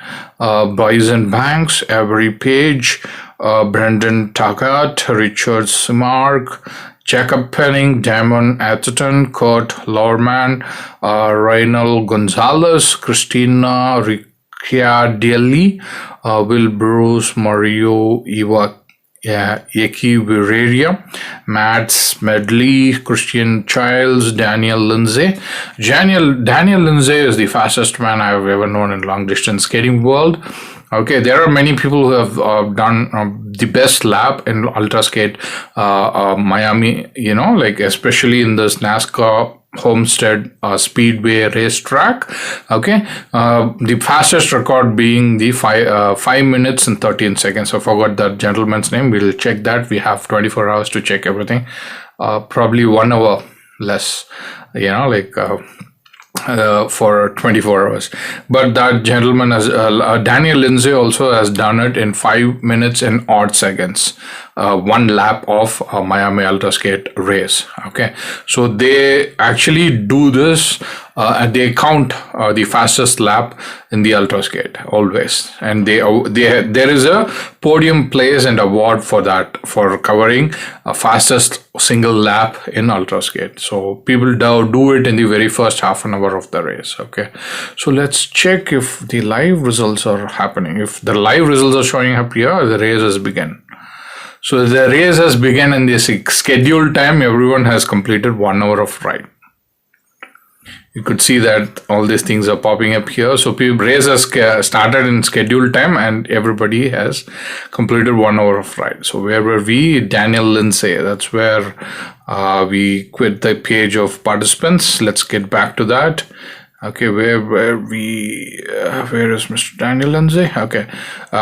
Bryson Banks, Avery Page, Brendan Tagat, Richard Simark, Jacob Penning, Damon Atherton, Kurt Lorman, Reynald Gonzalez, Christina Ricciardelli, Will Bruce, Mario Eva Yeki Vireria, Matt Smedley, Christian Childs, Daniel Lindsay. Daniel Lindsay is the fastest man I've ever known in long distance skating world. Okay, there are many people who have done the best lap in Ultraskate Miami, like especially in this NASCAR Homestead Speedway racetrack. Okay, the fastest record being the 5 minutes and 13 seconds. I forgot that gentleman's name. We'll check that. We have 24 hours to check everything. Probably 1 hour less, for 24 hours. But that gentleman has Daniel Lindsay also has done it in 5 minutes and odd seconds, one lap of Miami Ultraskate race. Okay, so they actually do this and they count the fastest lap in the Ultraskate always, and there is a podium place and award for that, for covering fastest single lap in Ultraskate. So people do it in the very first half an hour of the race. Okay, so let's check if the live results are happening. If the live results are showing up here, the race has begun. So the race has begun in the scheduled time. Everyone has completed 1 hour of ride. You could see that all these things are popping up here. So race has started in scheduled time and everybody has completed 1 hour of ride. So where were we? Daniel Lindsay. That's where we quit the page of participants. Let's get back to that. Okay, where is Mr. Daniel Lindsay? Okay,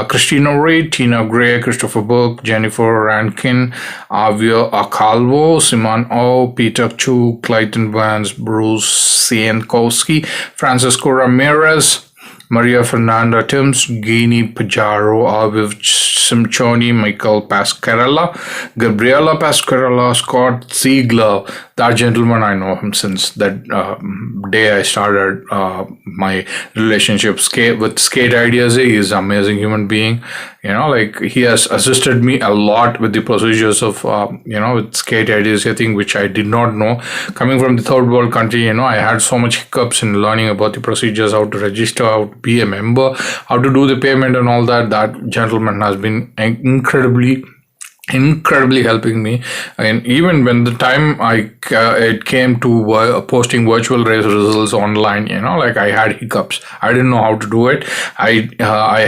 Christina Reid, Tina Gray, Christopher Burke, Jennifer Rankin, Avia Acalvo, Simon O, Peter Chu, Clayton Vance, Bruce Siankowski, Francisco Ramirez, Maria Fernanda Timms, Guinea Pajaro, Aviv Simchoni, Michael Pascarella, Gabriela Pascarella, Scott Ziegler. That gentleman, I know him since that day I started my relationship with SkateIDSA. He's an amazing human being. He has assisted me a lot with the procedures of, with SkateIDSA thing, which I did not know. Coming from the third world country, I had so much hiccups in learning about the procedures, how to register, how to be a member, how to do the payment and all that. That gentleman has been incredibly incredibly helping me. And even when the time it came to posting virtual race results online, like I had hiccups. I didn't know how to do it. I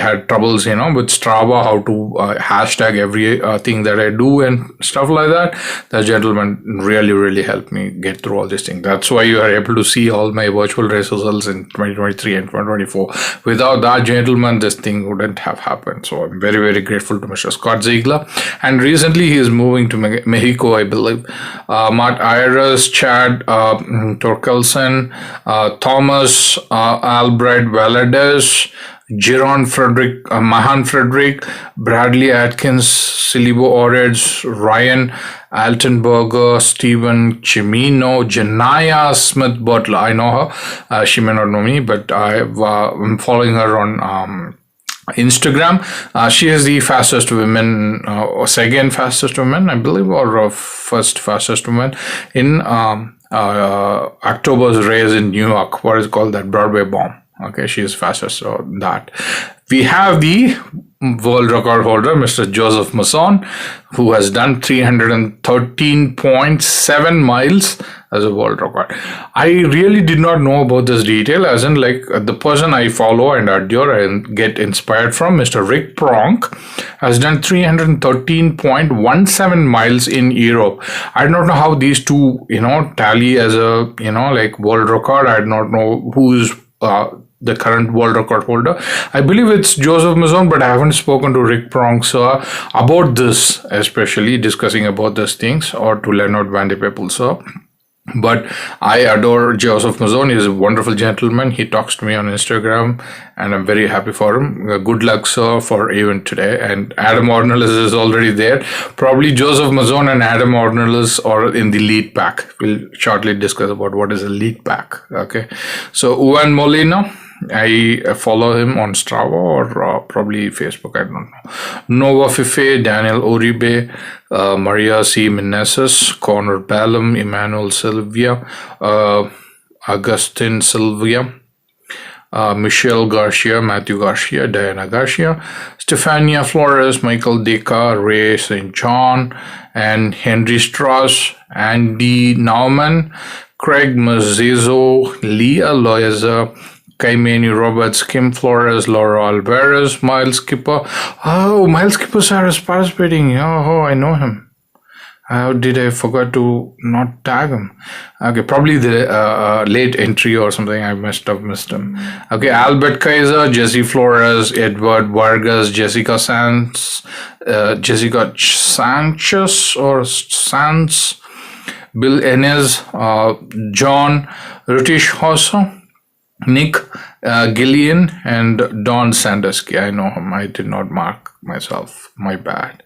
had troubles, with Strava, how to hashtag every thing that I do and stuff like that. The gentleman really helped me get through all these things. That's why you are able to see all my virtual race results in 2023 and 2024. Without that gentleman, this thing wouldn't have happened. So I'm very grateful to Mr. Scott Ziegler. And recently he is moving to Mexico, I believe. Matt Ayres, Chad Torkelson, Thomas Albrecht Valadez, Jiron Frederick, Mahan Frederick, Bradley Atkins, Silibo Oreds, Ryan Altenberger, Stephen Chimino, Janaya Smith Butler. I know her. She may not know me, but I'm following her on Instagram. She is the fastest woman, or second fastest woman, I believe, or first fastest woman in October's race in New York. What is called that Broadway Bomb. Okay, she is fastest. So that we have the world record holder, Mr. Joseph Masson, who has done 313.7 miles as a world record. I really did not know about this detail, as in like the person I follow and adore and get inspired from, Mr. Rick Pronk, has done 313.17 miles in Europe. I don't know how these two, tally as a, like world record. I do not know who's the current world record holder. I believe it's Joseph Mazon, but I haven't spoken to Rick Pronk about this, especially discussing about these things, or to Leonard Van de Peppel, But I adore Joseph Mazon. He's a wonderful gentleman. He talks to me on Instagram, and I'm very happy for him. Good luck, sir, for event today. And Adam Ornelas is already there. Probably Joseph Mazon and Adam Ornelas are in the lead pack. We'll shortly discuss about what is a lead pack. Okay. So Juan Molina, I follow him on Strava or probably Facebook, I don't know. Nova Fife, Daniel Oribe, Maria C. Meneses, Connor Ballum, Emmanuel Sylvia, Augustin Sylvia, Michelle Garcia, Matthew Garcia, Diana Garcia, Stefania Flores, Michael Deca, Ray St. John, and Henry Strauss, Andy Nauman, Craig Mazizo, Leah Loiza, Kaimani Roberts, Kim Flores, Laura Alvarez, Miles Skipper. Oh, Miles Skipper sir is participating. Oh, I know him. How did I forget to not tag him? Okay, probably the late entry or something. I must have missed him. Okay, Albert Kaiser, Jesse Flores, Edward Vargas, Jessica Sanchez or Sanz, Bill Enes, John Rutish Hossa, Nick Gillian, and Don Sandersky. I know him. I did not mark myself. My bad.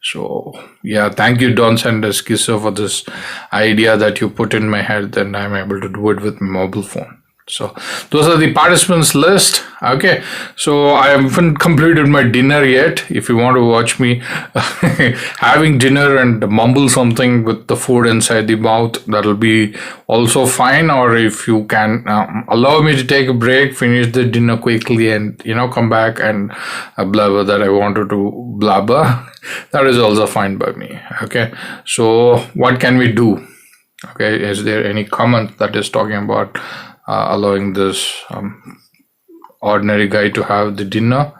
So, yeah, thank you, Don Sandersky, sir, for this idea that you put in my head, and I'm able to do it with my mobile phone. So, those are the participants list. Okay, so I haven't completed my dinner yet. If you want to watch me having dinner and mumble something with the food inside the mouth, that'll be also fine. Or if you can allow me to take a break, finish the dinner quickly, and come back and blabber that I wanted to blabber, that is also fine by me. Okay, so what can we do? Okay, is there any comment that is talking about allowing this ordinary guy to have the dinner?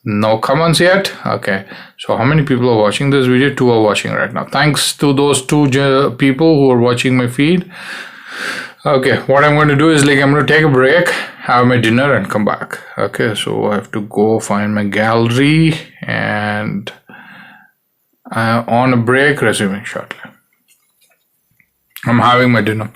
No comments yet. Okay, so how many people are watching this video? 2 are watching right now. Thanks to those 2 people who are watching my feed. Okay, what I'm going to do is I'm going to take a break, have my dinner, and come back. Okay, so I have to go find my gallery and on a break, resuming shortly. I'm having my dinner.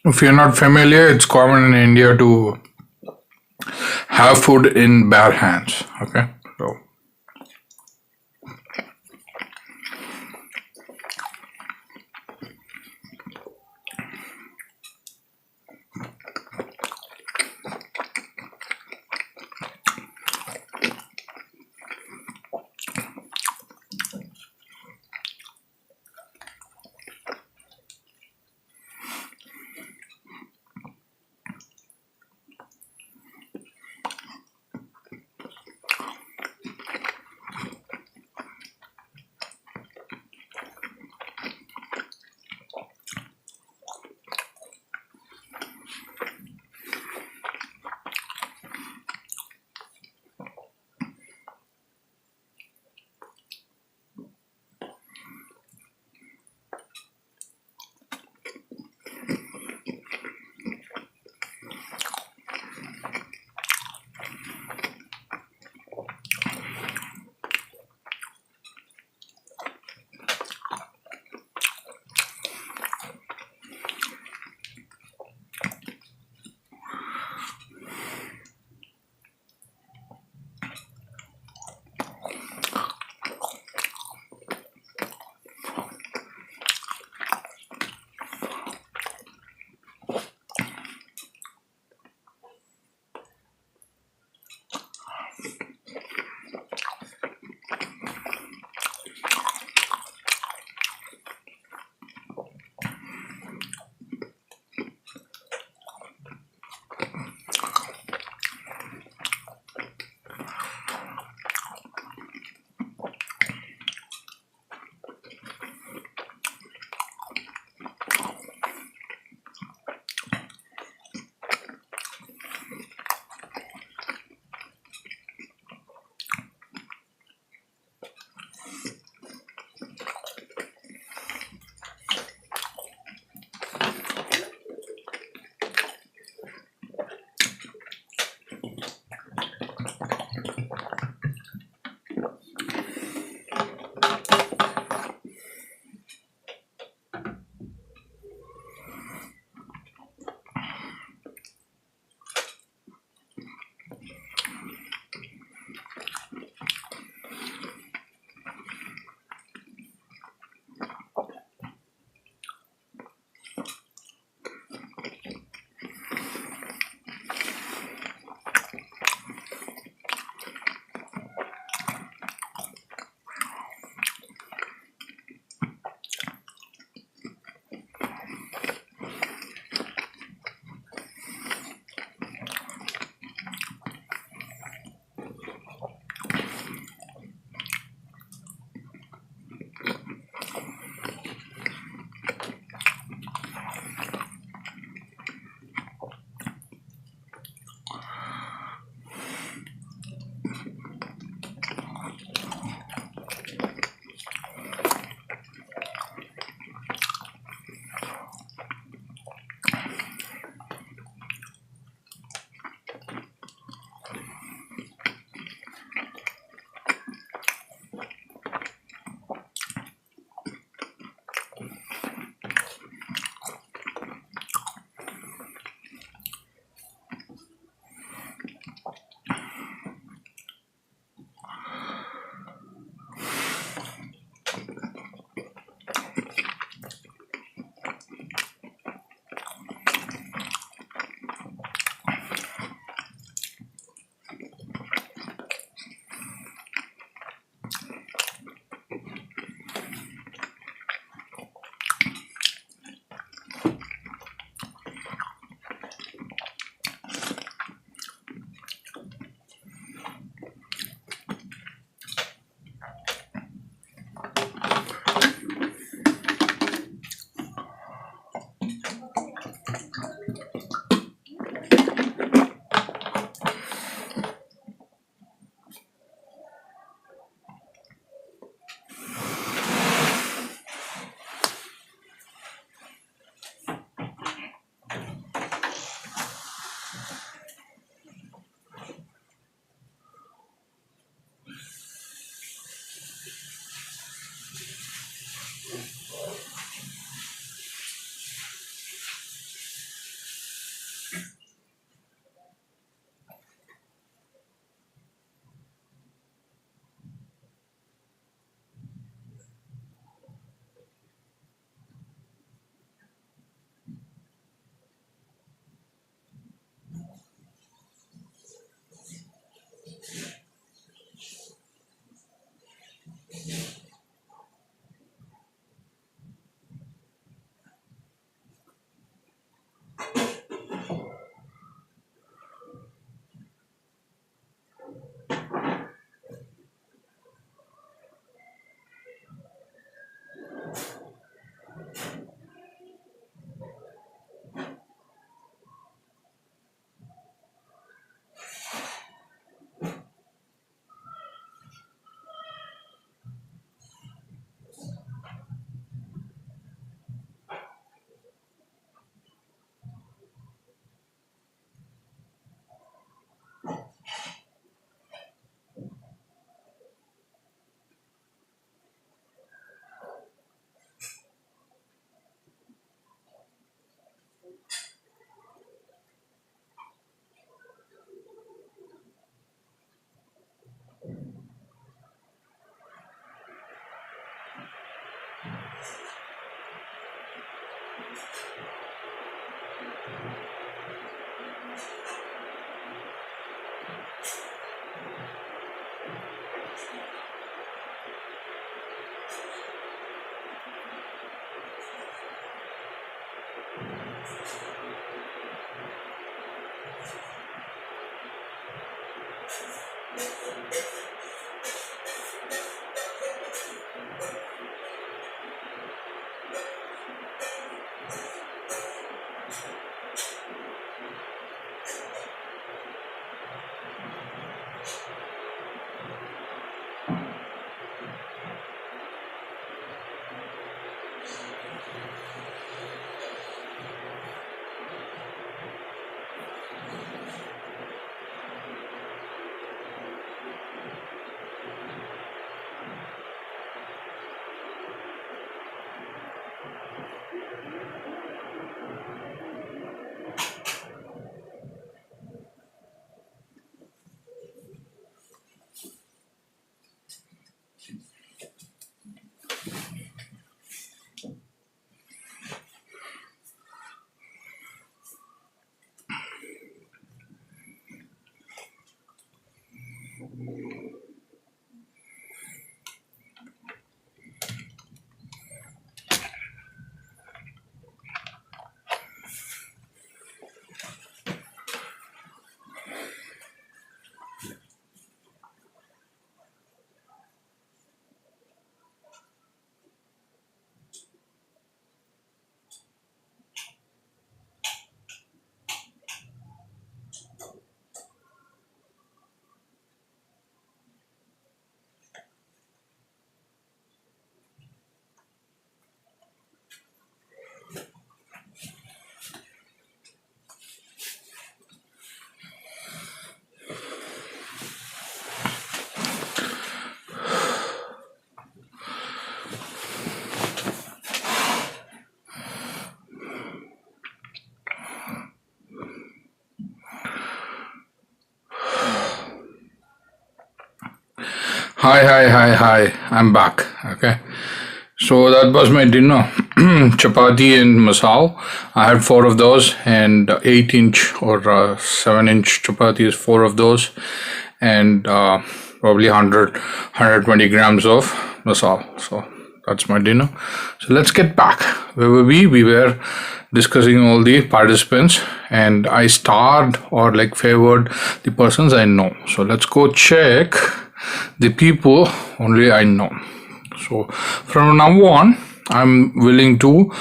If you're not familiar, it's common in India to have food in bare hands. Okay, so Hi. I'm back. Okay. So that was my dinner. Chapati and masala. I had 4 of those, and 8-inch or 7-inch chapatis, 4 of those, and probably 120 grams of masala. So that's my dinner. So let's get back. Where were we? We were discussing all the participants, and I starred or like favored the persons I know. So let's go check the people only I know. So from now on, I'm willing to,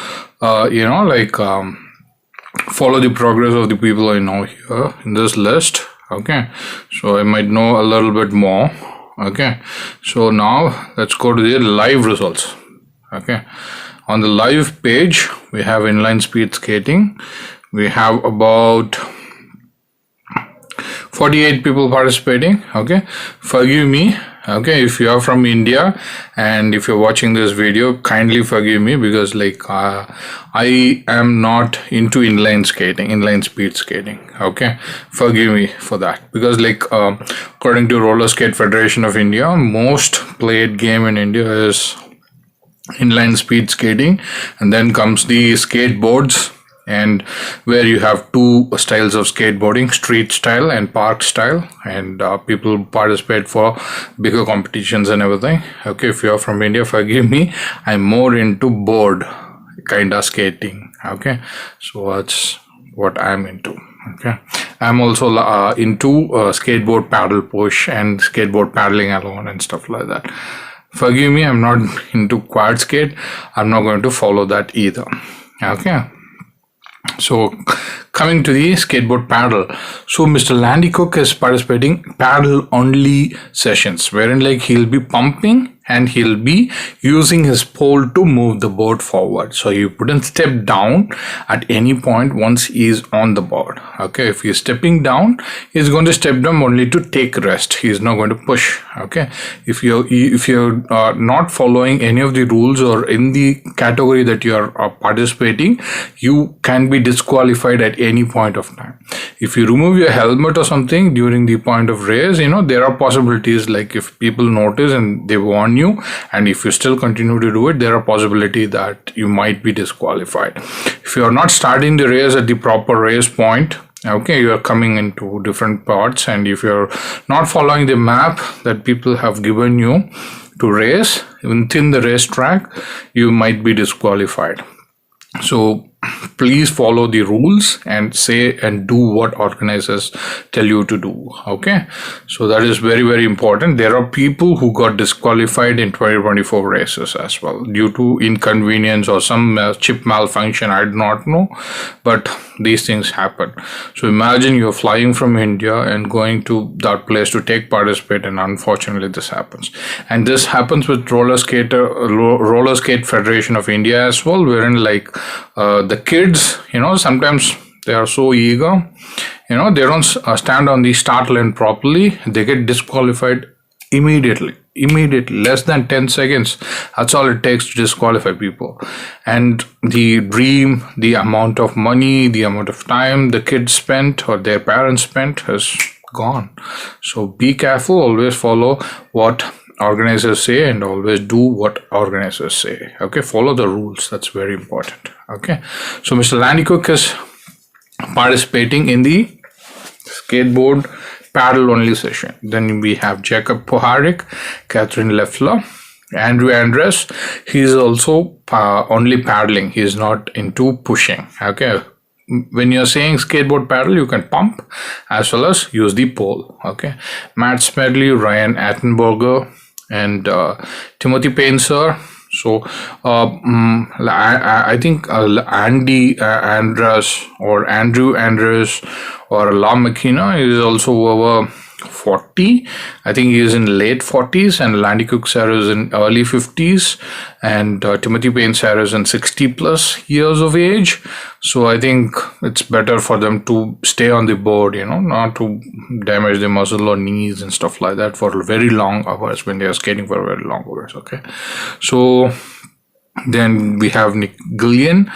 follow the progress of the people I know here in this list. Okay, so I might know a little bit more. Okay, so now let's go to the live results. Okay, on the live page, we have inline speed skating. We have about 48 people participating. Okay, forgive me. Okay, if you are from India and if you're watching this video, kindly forgive me, because I am not into inline speed skating. Okay, forgive me for that, because according to Roller Skate Federation of India, most played game in India is inline speed skating, and then comes the skateboards, and where you have 2 styles of skateboarding, street style and park style, and people participate for bigger competitions and everything. Okay, if you are from India, forgive me, I'm more into board kind of skating. Okay, so that's what I'm into. Okay, I'm also into skateboard paddle push and skateboard paddling alone and stuff like that. Forgive me, I'm not into quad skate. I'm not going to follow that either. Okay, so coming to the skateboard paddle, so Mr. Landy Cook is participating paddle only sessions, wherein he'll be pumping and he'll be using his pole to move the board forward. So you wouldn't step down at any point once he's on the board. Okay, if he's stepping down, he's going to step down only to take rest. He's not going to push. Okay, if you're not following any of the rules or in the category that you are participating, you can be disqualified at any point of time. If you remove your helmet or something during the point of race, there are possibilities, like if people notice and they want on you, and if you still continue to do it, there are possibility that you might be disqualified. If you are not starting the race at the proper race point, okay, you are coming into different parts, and if you're not following the map that people have given you to race within the racetrack, you might be disqualified. So please follow the rules and say and do what organizers tell you to do. Okay, so that is very, very important. There are people who got disqualified in 2024 races as well due to inconvenience or some chip malfunction. I do not know, but these things happen. So imagine you're flying from India and going to that place to take participate, and unfortunately this happens. And this happens with Roller Skate Federation of India as well, wherein like the kids, sometimes they are so eager, they don't stand on the start line properly, they get disqualified immediately, less than 10 seconds. That's all it takes to disqualify people. And the dream, the amount of money, the amount of time the kids spent or their parents spent is gone. So be careful, always follow what organizers say and always do what organizers say. Okay, follow the rules. That's very important. Okay, so Mr. Landy Cook is participating in the skateboard paddle only session. Then we have Jacob Puharik, Catherine Leffler, Andrew Andres. He is also only paddling. He is not into pushing. Okay, when you're saying skateboard paddle, you can pump as well as use the pole. Okay, Matt Smedley, Ryan Attenberger, and Timothy Payne, sir. So I think Andy Andres or Andrew Andres or La McKenna is also over 40. I think he is in late 40s, and Landy Cook sir is in early 50s, and Timothy Payne sir is in 60 plus years of age. So I think it's better for them to stay on the board, not to damage their muscle or knees and stuff like that for very long hours when they are skating for very long hours. Okay, so then we have Nick Gillian,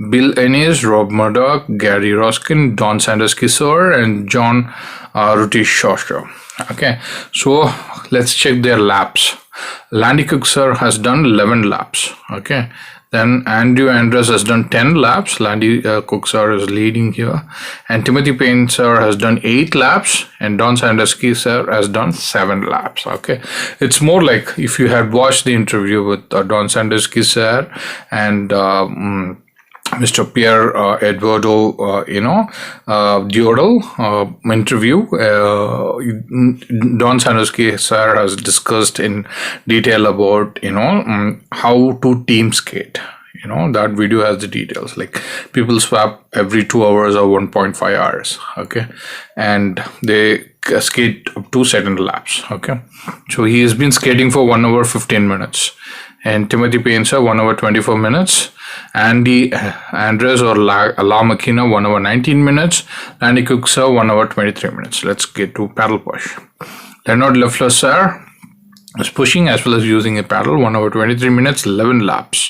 Bill Ennis, Rob Murdoch, Gary Roskin, Don Sanders Kisor, and John Rutish Shosha. Okay, so let's check their laps. Landy Cook sir has done 11 laps. Okay, then Andrew Andres has done 10 laps. Landy Cook sir is leading here, and Timothy Payne sir has done 8 laps, and Don Sanderski sir has done 7 laps. Okay, it's more like if you had watched the interview with Don Sanderski sir and Mr. Pierre Eduardo, Diodal interview. Don Sanderski sir has discussed in detail about, how to team skate. That video has the details, like people swap every 2 hours or 1.5 hours. Okay, and they skate up to certain laps. Okay, so he has been skating for 1 hour 15 minutes, and Timothy Payne sir 1 hour 24 minutes. Andy Andres or La McKenna 1 hour 19 minutes. Landy Cook sir 1 hour 23 minutes. Let's get to paddle push. Leonard Leffler sir is pushing as well as using a paddle, 1 hour 23 minutes, 11 laps.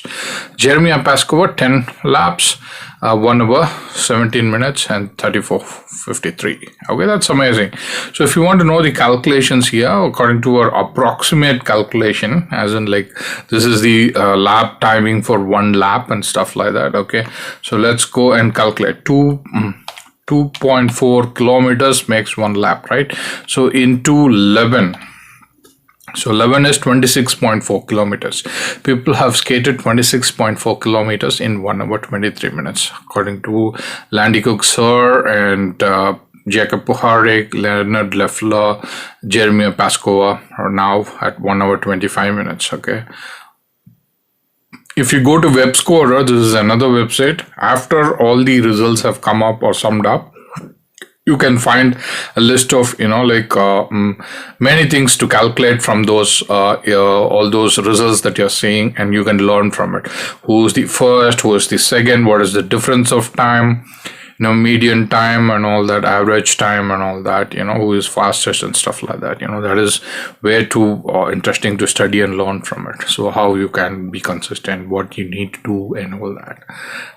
Jeremy Apaskova 10 laps, 1 hour 17 minutes and 34:53. Okay, that's amazing. So if you want to know the calculations here, according to our approximate calculation, as in like this is the lap timing for 1 lap and stuff like that. Okay, so let's go and calculate 2.4 kilometers makes 1 lap, right? So into 11. So 11 is 26.4 kilometers. People have skated 26.4 kilometers in 1 hour 23 minutes, according to Landy Cook sir and Jacob Puharik, Leonard Leffler, Jeremy Paskova are now at 1 hour 25 minutes. Okay. If you go to WebScorer, this is another website. After all the results have come up or summed up, you can find a list of many things to calculate from those all those results that you're seeing, and you can learn from it. Who's the first, who is the second, what is the difference of time, median time and all that, average time and all that, who is fastest and stuff like that. That is way too interesting to study and learn from it. So how you can be consistent, what you need to do and all that.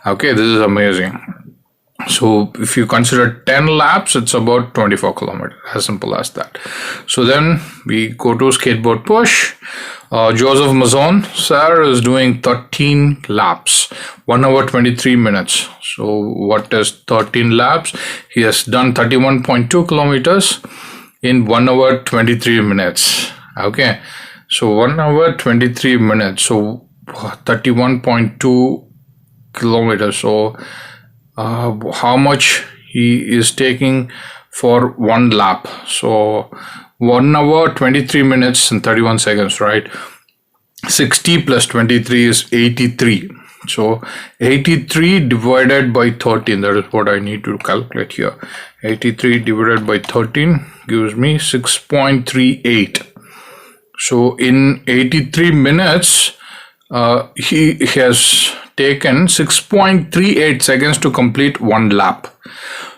Okay, this is amazing. So if you consider 10 laps, it's about 24 kilometers, as simple as that. So then we go to skateboard push. Joseph Mazon sir is doing 13 laps, 1 hour 23 minutes. So what is 13 laps? He has done 31.2 kilometers in 1 hour 23 minutes. Okay, so 1 hour 23 minutes, so 31.2 kilometers. So how much he is taking for one lap? So 1 hour 23 minutes and 31 seconds, right? 60 plus 23 is 83. So 83 divided by 13, that is what I need to calculate here. 83 divided by 13 gives me 6.38. So in 83 minutes, he has taken 6.38 seconds to complete one lap.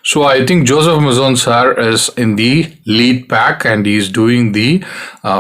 So I think Joseph Mazon sir is in the lead pack and he's doing the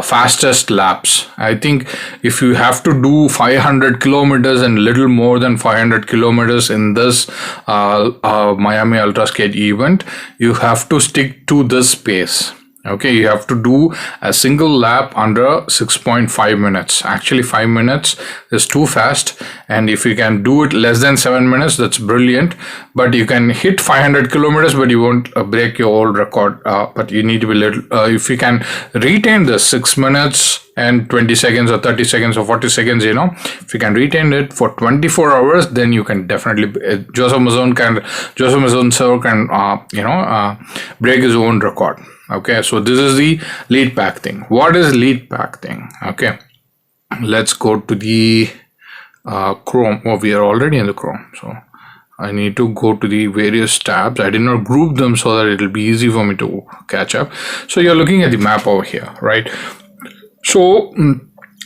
fastest laps. I think if you have to do 500 kilometers and little more than 500 kilometers in this Miami Ultraskate event, you have to stick to this pace. Okay, you have to do a single lap under 6.5 minutes. Actually, 5 minutes is too fast. And if you can do it less than 7 minutes, that's brilliant. But you can hit 500 kilometers, but you won't break your old record. But you need to be little, if you can retain the 6 minutes and 20 seconds or 30 seconds or 40 seconds, if you can retain it for 24 hours, then you can definitely, Joseph Mazon sir can, break his own record. Okay, so this is the lead pack thing. What is lead pack thing? Okay, let's go to the Chrome. Oh, we are already in the Chrome. So I need to go to the various tabs. I did not group them so that it will be easy for me to catch up. So you're looking at the map over here, right? So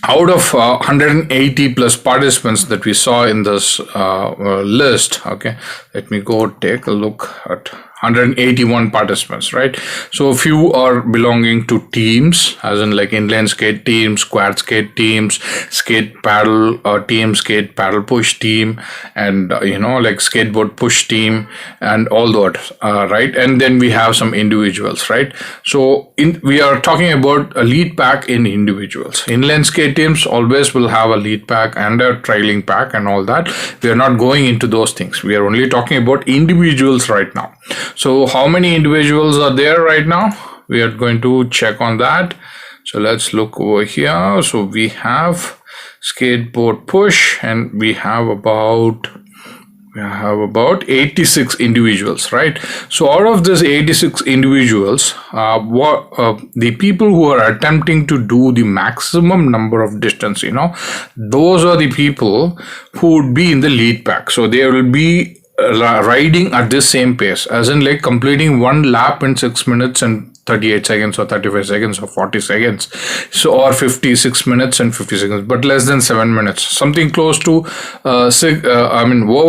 out of 180 plus participants that we saw in this list, okay, let me go take a look at 181 participants, right? So a few are belonging to teams, as in like inline skate team, squad skate teams, skate paddle team, skate paddle push team, and like skateboard push team, and all that, right? And then we have some individuals, right? So we are talking about a lead pack in individuals. Inline skate teams always will have a lead pack and a trailing pack and all that. We are not going into those things. We are only talking about individuals right now. So how many individuals are there right now? We are going to check on that. So let's look over here. So we have skateboard push and we have about 86 individuals, right? So out of this 86 individuals, the people who are attempting to do the maximum number of distance, those are the people who would be in the lead pack. So they will be riding at this same pace, as in like completing one lap in 6 minutes and 38 seconds or 35 seconds or 40 seconds, so or 56 minutes and 50 seconds, but less than 7 minutes, something close to over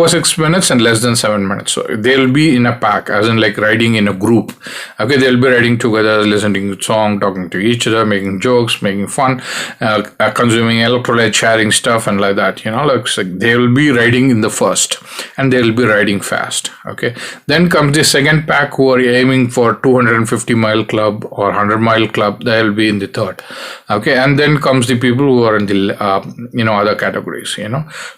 6 minutes and less than 7 minutes. So they'll be in a pack, as in like riding in a group. Okay, they'll be riding together, listening to song, talking to each other, making jokes, making fun, consuming electrolyte, sharing stuff and like that. Like they will be riding in the first and they'll be riding fast. Okay, then comes the second pack who are aiming for 250-mile club or 100-mile club. They'll be in the third. Okay, and then comes the people who are in the other categories.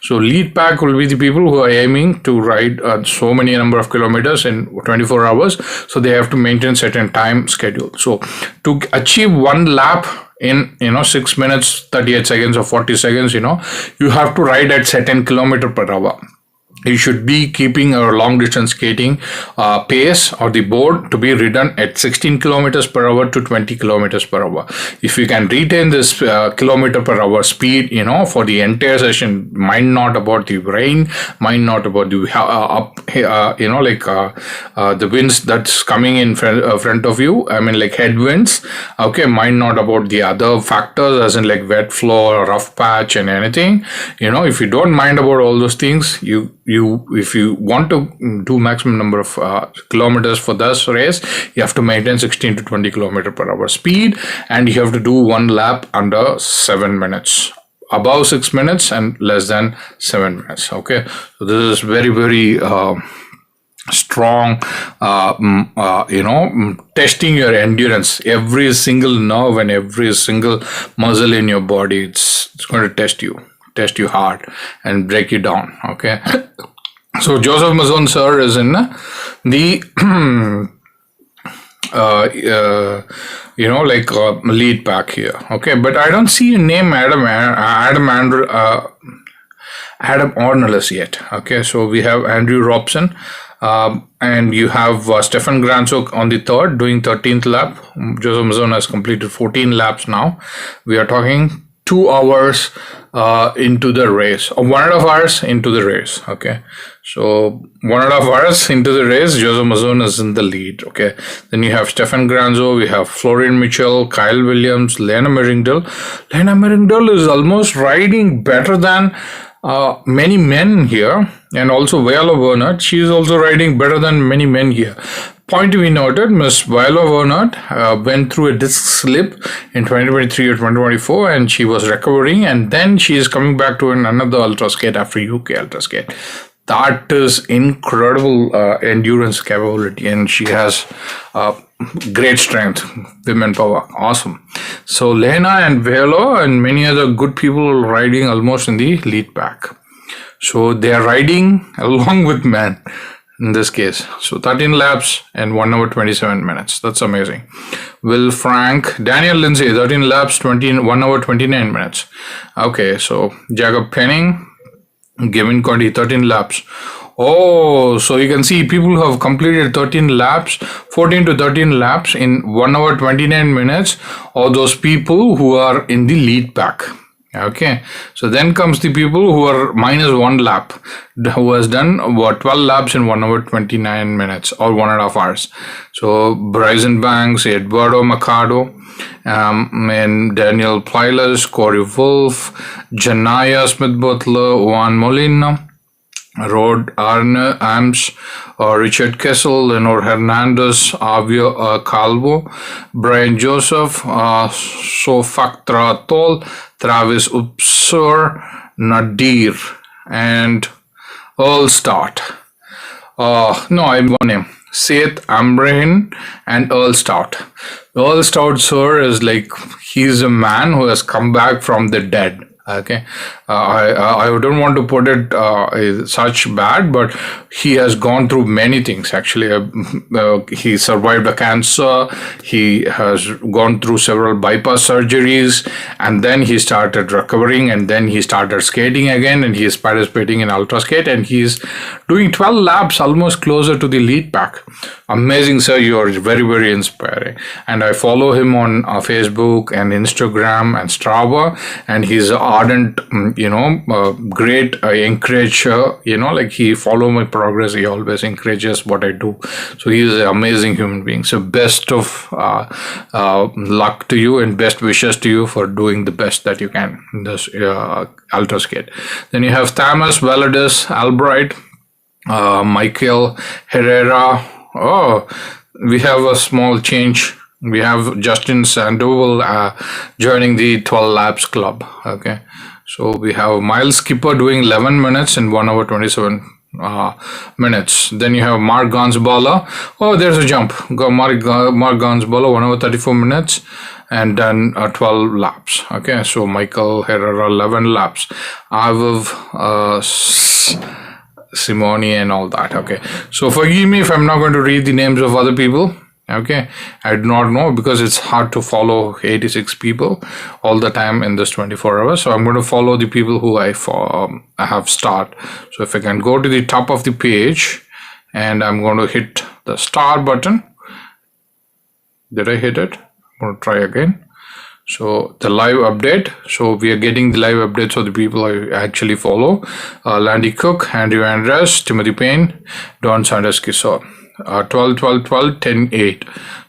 So lead pack will be the people who are aiming to ride so many number of kilometers in 24 hours. So they have to maintain certain time schedule. So to achieve one lap in 6 minutes 38 seconds or 40 seconds, you have to ride at certain kilometer per hour. You should be keeping a long distance skating pace or the board to be ridden at 16 kilometers per hour to 20 kilometers per hour. If you can retain this kilometer per hour speed, for the entire session, mind not about the rain, mind not about the the winds that's coming in front of you. I mean, like headwinds. Okay, mind not about the other factors, as in like wet floor, rough patch, and anything. If you don't mind about all those things, if you want to do maximum number of kilometers for this race, you have to maintain 16 to 20 kilometer per hour speed, and you have to do one lap under 7 minutes, above 6 minutes and less than 7 minutes. Okay, so this is very, very strong, testing your endurance. Every single nerve and every single muscle in your body, it's going to test you hard and break you down. Okay. So Joseph Mazon sir is in the lead pack here. Okay, but I don't see a name Adam Ornelas yet. Okay, so we have Andrew Robson, and you have Stefan Granzo on the third, doing 13th lap. Joseph Mazon has completed 14 laps now. We are talking 2 hours into the race, or 1.5 hours into the race. Okay, so 1.5 hours into the race, Joseph Mazon is in the lead. Okay, then you have Stefan Granzo, we have Florian Mitchell, Kyle Williams, Lena Merringdale. Lena Merringdale is almost riding better than many men here, and also Viola Bernard. She is also riding better than many men here. Point to be noted, Miss Viola Bernard went through a disc slip in 2023 or 2024, and she was recovering, and then she is coming back to another Ultraskate after UK Ultraskate. That is incredible endurance capability, and she has great strength, women power, awesome. So Lena and Velo and many other good people are riding almost in the lead pack. So they are riding along with men in this case. So 13 laps and 1 hour 27 minutes. That's amazing. Will Frank, Daniel Lindsay, 13 laps, 1 hour 29 minutes. Okay, so Jacob Penning, Gavin Conti, 13 laps. Oh, so you can see people who have completed 13 laps, 14 to 13 laps in 1 hour 29 minutes, or those people who are in the lead pack. Okay, so then comes the people who are minus 1 lap, who has done 12 laps in 1 hour 29 minutes or 1.5 hours. So Bryson Banks, Eduardo Mercado, and Daniel Plylas, Corey Wolf, Janaya Smith Butler, Juan Molina, Rod Arne Amps, Richard Kessel, Lenore Hernandez, Avio Calvo, Brian Joseph, Sofaktra Tol, Travis Upsur, Nadir, and Earl Stott. No, I have one name. Seth Ambrahin and Earl Stott. Earl Stott, sir, is like, he's a man who has come back from the dead. Okay, I don't want to put it such bad, but he has gone through many things. Actually, he survived a cancer. He has gone through several bypass surgeries, and then he started recovering, and then he started skating again, and he is participating in Ultraskate, and he is doing 12 laps, almost closer to the lead pack. Amazing, sir. You are very, very inspiring, and I follow him on Facebook and Instagram and Strava, and he's ardent, great. I encourage, like he follow my progress. He always encourages what I do. So he is an amazing human being. So best of luck to you and best wishes to you for doing the best that you can in this Ultraskate. Then you have Thomas Valadis, Albright, Michael Herrera. Oh, we have a small change. We have Justin Sandoval joining the 12 laps club. Okay, so we have Miles Skipper doing 11 minutes in 1 hour 27 minutes. Then you have Mark Gonzabala. Oh, there's a jump. Go Mark Gonzabala, 1 hour 34 minutes, and then 12 laps. Okay, so Michael Herrera 11 laps. Aviv Simone and all that. Okay, so forgive me if I'm not going to read the names of other people. Okay, I do not know because it's hard to follow 86 people all the time in this 24 hours. So I'm going to follow the people who I have start. So if I can go to the top of the page and I'm going to hit the start button. Did I hit it? I'm going to try again. So the live update. So we are getting the live updates of the people I actually follow. Landy Cook, Andrew Andres, Timothy Payne, Don Sanders Kisor. 12, 12, 12, 10, 8.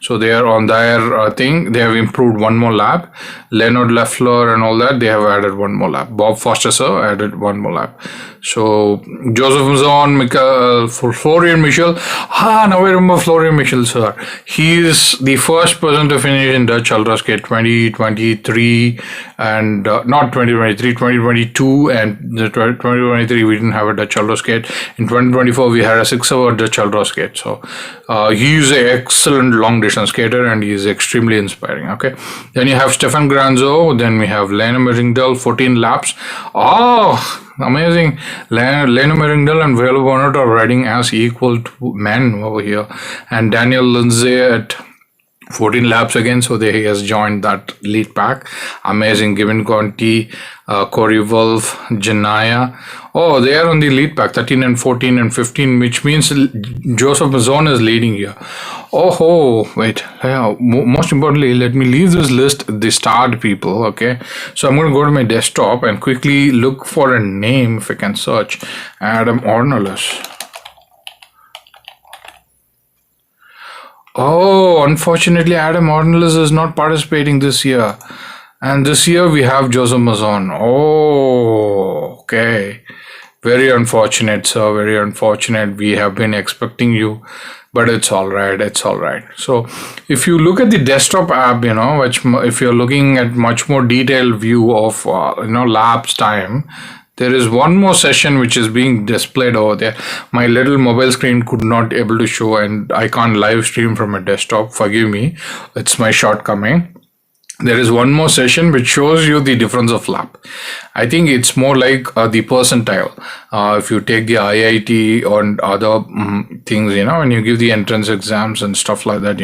So they are on their thing. They have improved one more lap. Leonard Leffler and all that, they have added one more lap. Bob Foster sir added one more lap. So Joseph Mazon, Florian Michel. Now I remember Florian Michel sir. He is the first person to finish in Dutch Ultraskate 2023 and not 2023, 2022 and 2023 we didn't have a Dutch Ultraskate. In 2024 we had a 6-hour Dutch Ultraskate. So he is an excellent long distance skater and he is extremely inspiring. Okay. Then you have Stefan Granzo. Then we have Lena Meringdal, 14 laps. Oh, amazing. Lena Meringdal and Viola Bonnet are riding as equal to men over here. And Daniel Lindsay at 14 laps again, so he has joined that lead pack. Amazing. Given Conti, Corey Wolf, Janaya. Oh, they are on the lead pack, 13 and 14 and 15, which means Joseph Mazon is leading here. Oh, wait. Most importantly, let me leave this list, the starred people, okay? So I'm going to go to my desktop and quickly look for a name, if I can search. Adam Ornelas. Oh, unfortunately, Adam Ornelas is not participating this year. And this year we have Joseph Mazon. Oh, okay. Very unfortunate, sir. Very unfortunate. We have been expecting you, but it's all right. It's all right. So if you look at the desktop app, which if you're looking at much more detailed view of, laps time, there is one more session which is being displayed over there. My little mobile screen could not able to show and I can't live stream from a desktop. Forgive me. It's my shortcoming. There is one more session which shows you the difference of lap. I think it's more like the percentile. If you take the IIT or other things, when you give the entrance exams and stuff like that,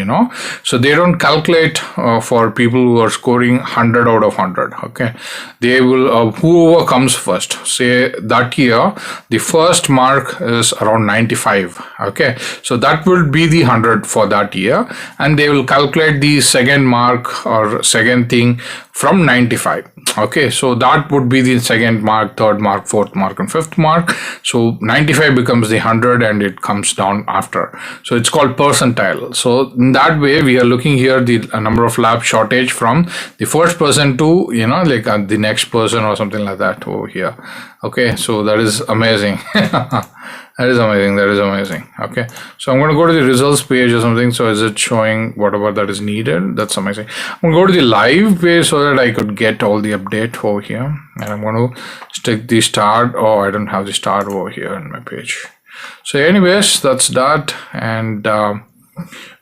so they don't calculate for people who are scoring 100 out of 100. Okay. They will, whoever comes first, say that year, the first mark is around 95. Okay. So that will be the 100 for that year. And they will calculate the second mark or second thing from 95. Okay, so that would be the second mark, third mark, fourth mark, and fifth mark. So 95 becomes the 100 and it comes down after. So it's called percentile. So in that way, we are looking here the number of lap shortage from the first person to, like the next person or something like that over here. Okay, so that is amazing. That is amazing. That is amazing. Okay. So I'm going to go to the results page or something. So is it showing whatever that is needed? That's amazing. I'm going to go to the live page so that I could get all the update over here. And I'm going to stick the start. Oh, I don't have the start over here on my page. So anyways, that's that. And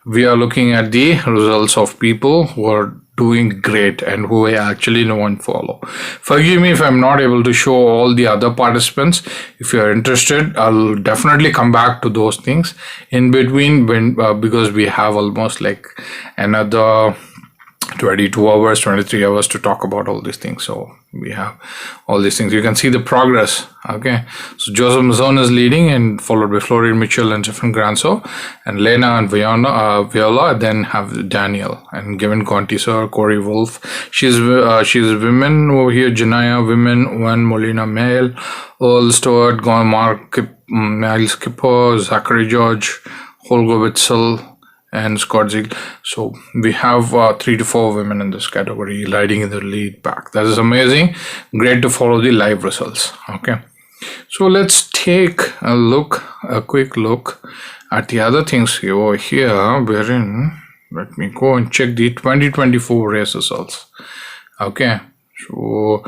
we are looking at the results of people who are doing great and who I actually know and follow. Forgive me if I'm not able to show all the other participants. If you're interested, I'll definitely come back to those things in between because we have almost like another 22 hours, 23 hours to talk about all these things. So we have all these things. You can see the progress. Okay. So Joseph Mazon is leading and followed by Florian Mitchell and Stefan Granzo and Lena and Viola, then have Daniel and Given Conti sir, Corey Wolf. She's women over here, Janaya, women, one Molina male, Earl Stewart, Mark, Miles Kipper, Zachary George, Holger Witzel, and Scott Ziegler. So we have 3 to 4 women in this category riding in the lead pack. That is amazing. Great to follow the live results. Okay. So let's take a quick look at the other things over here. Wherein, let me go and check the 2024 race results. Okay. So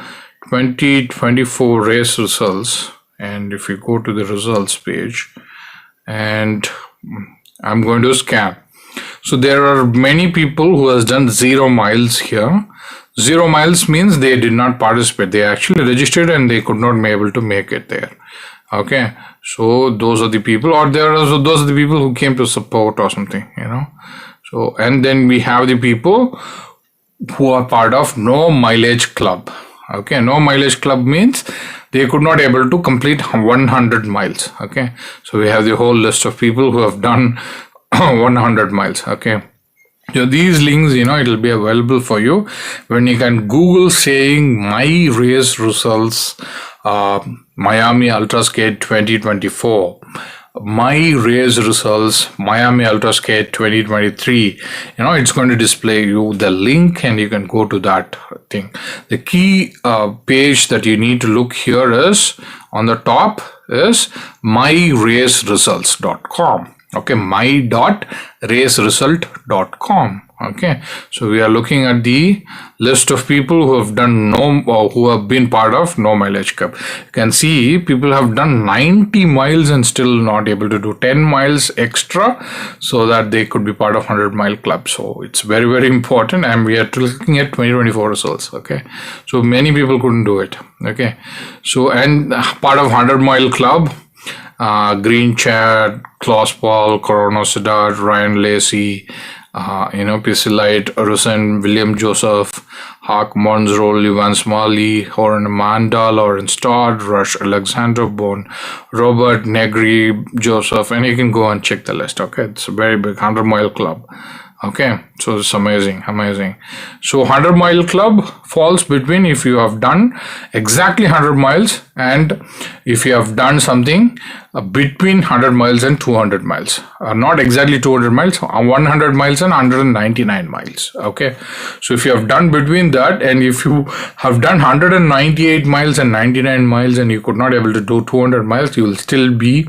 2024 race results. And if you go to the results page and I'm going to scan. So there are many people who has done 0 miles here. 0 miles means they did not participate. They actually registered and they could not be able to make it there. Okay. So those are the people, or there are also those are the people who came to support or something, So, and then we have the people who are part of no mileage club. Okay. No mileage club means they could not able to complete 100 miles. Okay. So we have the whole list of people who have done 100 miles. Okay. So these links, it will be available for you when you can Google saying my race results, Miami Ultraskate 2024. my race results, Miami Ultraskate 2023, it's going to display you the link and you can go to that thing. The key page that you need to look here is on the top is myraceresults.com. Okay, my.raceresult.com. Okay, so we are looking at the list of people who have done who have been part of No Mileage Cup. You can see people have done 90 miles and still not able to do 10 miles extra so that they could be part of 100-mile club. So it's very, very important, and we are looking at 2024 results. Okay, so many people couldn't do it. Okay, so and part of 100-mile club. Green Chad, Klaus Paul, Corona Siddharth, Ryan Lacey, Pisilite, Rusen, William Joseph, Hawk Monzrol, Ivan Smalley, Horan Amanda, Lawrence Todd, Rush Alexander Bone, Robert Negri, Joseph, and you can go and check the list. Okay, it's a very big 100-mile club. Okay, so it's amazing. So 100-mile club falls between if you have done exactly 100 miles and if you have done something between 100 miles and 200 miles. Not exactly 200 miles, 100 miles and 199 miles. Okay, so if you have done between that, and if you have done 198 miles and 99 miles and you could not able to do 200 miles, you will still be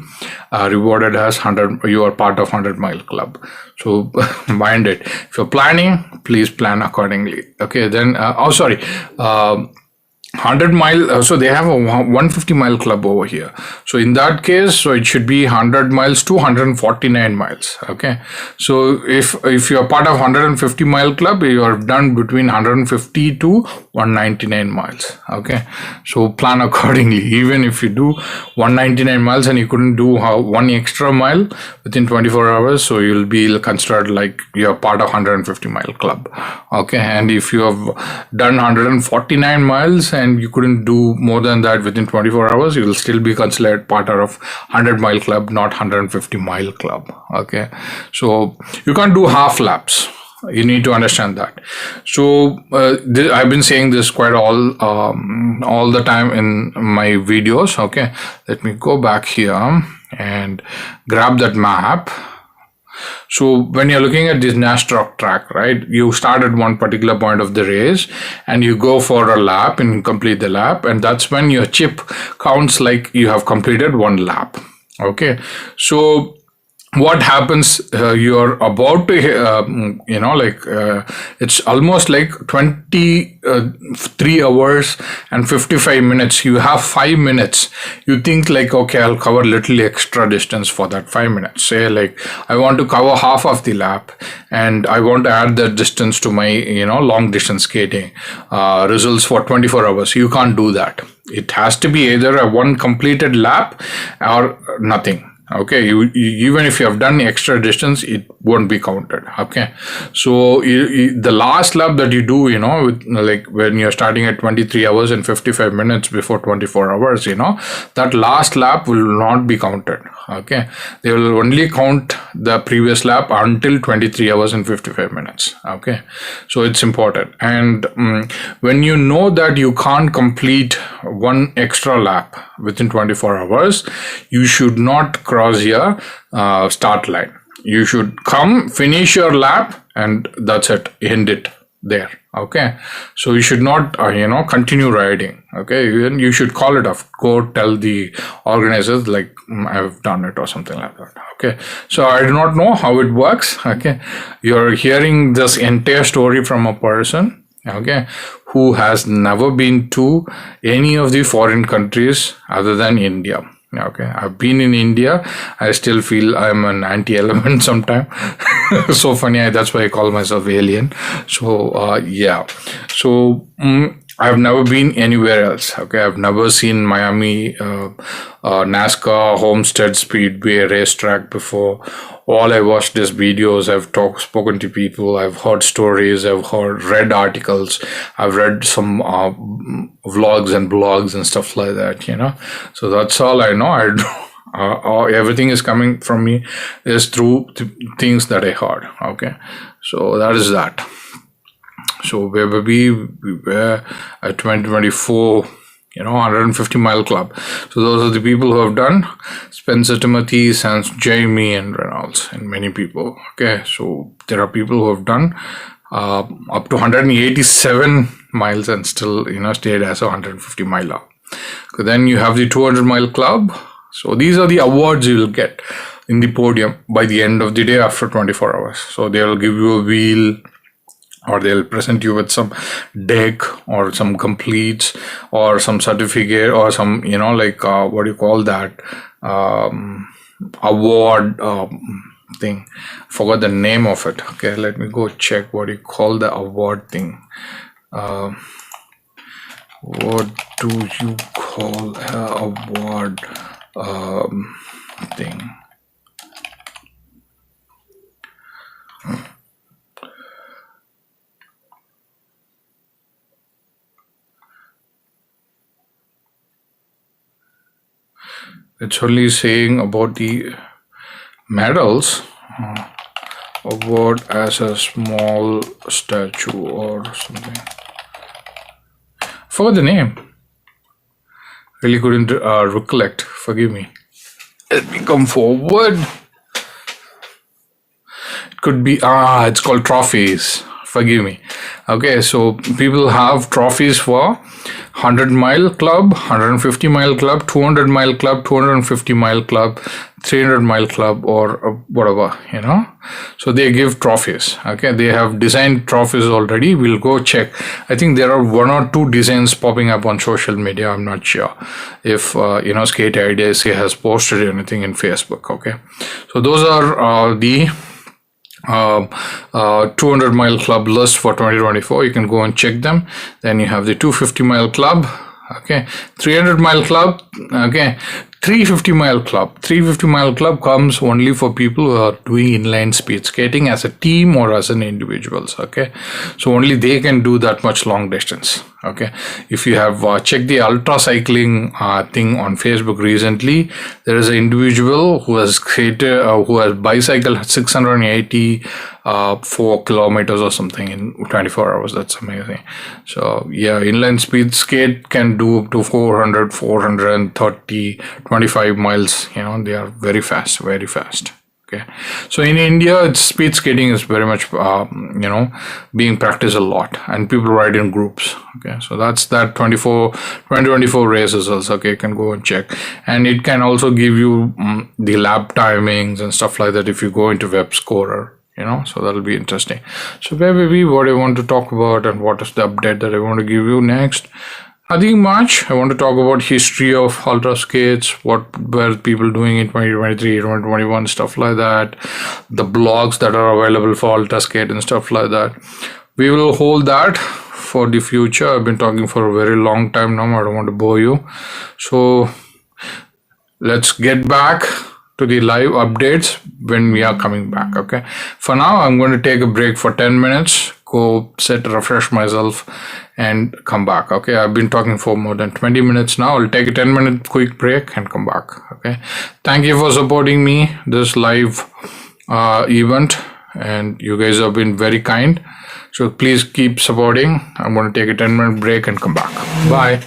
rewarded as 100. You are part of 100-mile club. So mind it. If you're planning, please plan accordingly. Okay, then 100-mile, so they have a 150-mile club over here. So in that case, so it should be 100 miles to 149 miles. Okay, so if you're part of 150-mile club, you are done between 150 to 199 miles. Okay, so plan accordingly. Even if you do 199 miles and you couldn't do one extra mile within 24 hours, so you'll be considered like you're part of 150-mile club. Okay, and if you have done 149 miles and you couldn't do more than that within 24 hours, you will still be considered part of 100-mile club, not 150-mile club. Okay, so you can't do half laps. You need to understand that. So I've been saying this quite all the time in my videos. Okay, let me go back here and grab that map. So when you're looking at this NASDAQ track, right, you start at one particular point of the race and you go for a lap and you complete the lap, and that's when your chip counts like you have completed one lap. Okay, so what happens, you're about to it's almost like 23 hours and 55 minutes. You have 5 minutes. You think like, okay, I'll cover little extra distance for that 5 minutes. Say like I want to cover half of the lap and I want to add that distance to my long distance skating results for 24 hours. You can't do that. It has to be either a one completed lap or nothing. Okay, even if you have done extra distance, it won't be counted. Okay, so the last lap that you do, like when you're starting at 23 hours and 55 minutes before 24 hours, that last lap will not be counted. Okay, they will only count the previous lap until 23 hours and 55 minutes. Okay, so it's important. And when you know that you can't complete one extra lap within 24 hours, you should not cross your start line. You should come, finish your lap, and that's it, end it there. Okay, so you should not continue riding. Okay, you should call it off. Go tell the organizers like I've done it or something like that. Okay, so I do not know how it works. Okay, you're hearing this entire story from a person, okay, who has never been to any of the foreign countries other than India. Okay, I've been in India. I still feel I'm an anti-element sometimes. So funny. That's why I call myself alien. So yeah. So I've never been anywhere else. Okay, I've never seen Miami, NASCAR, Homestead Speedway racetrack before. All I watched is videos. I've spoken to people. I've heard stories. I've read articles. I've read some vlogs and blogs and stuff like that. So that's all I know. Everything is coming from me is through things that I heard. Okay, so that is that. So we were at 2024 150 mile club. So those are the people who have done: Spencer, Timothy, Sans, Jamie, and Reynolds, and many people. Okay, so there are people who have done up to 187 miles and still stayed as a 150 miler. So then you have the 200 mile club. So these are the awards you will get in the podium by the end of the day after 24 hours. So they will give you a wheel, or they'll present you with some deck or some completes or some certificate or some what do you call that, award thing. Forgot the name of it. Okay, let me go check what you call the award thing. What do you call award thing? It's only saying about the medals. Award as a small statue or something. Forgot the name. Really couldn't recollect. Forgive me. Let me come forward. It could be it's called trophies. Forgive me. Okay, so people have trophies for 100 mile club, 150 mile club, 200 mile club, 250 mile club, 300 mile club, or whatever, so they give trophies. Okay, they have designed trophies already. We'll go check. I think there are 1 or 2 designs popping up on social media. I'm not sure if SkateIDSA has posted anything in Facebook. Okay, so those are the 200 mile club list for 2024. You can go and check them. Then you have the 250 mile club. Okay, 300 mile club. Okay, 350 mile club. 350 mile club comes only for people who are doing inline speed skating as a team or as an individuals. Okay, so only they can do that much long distance. Okay, if you have checked the ultra cycling thing on Facebook recently, there is an individual who has who has bicycled 684 kilometers or something in 24 hours. That's amazing. So yeah, inline speed skate can do up to 400, 430, 25 miles. They are very fast, very fast. Okay, so in India, speed skating is very much being practiced a lot, and people ride in groups. Okay, so that's that 2024 race results. Okay, you can go and check, and it can also give you the lap timings and stuff like that if you go into Web Scorer. So that'll be interesting. So baby, what I want to talk about and what is the update that I want to give you next? Nothing much. I want to talk about history of Ultraskates, what were people doing in 2023, 2021, stuff like that, the blogs that are available for Ultraskate and stuff like that. We will hold that for the future. I've been talking for a very long time now. I don't want to bore you. So let's get back to the live updates when we are coming back. Okay, for now I'm going to take a break for 10 minutes, go sit, refresh myself, and come back. Okay, I've been talking for more than 20 minutes now. I'll take a 10-minute quick break and come back. Okay, thank you for supporting me this live event, and you guys have been very kind, so please keep supporting. I'm going to take a 10-minute break and come back. Bye.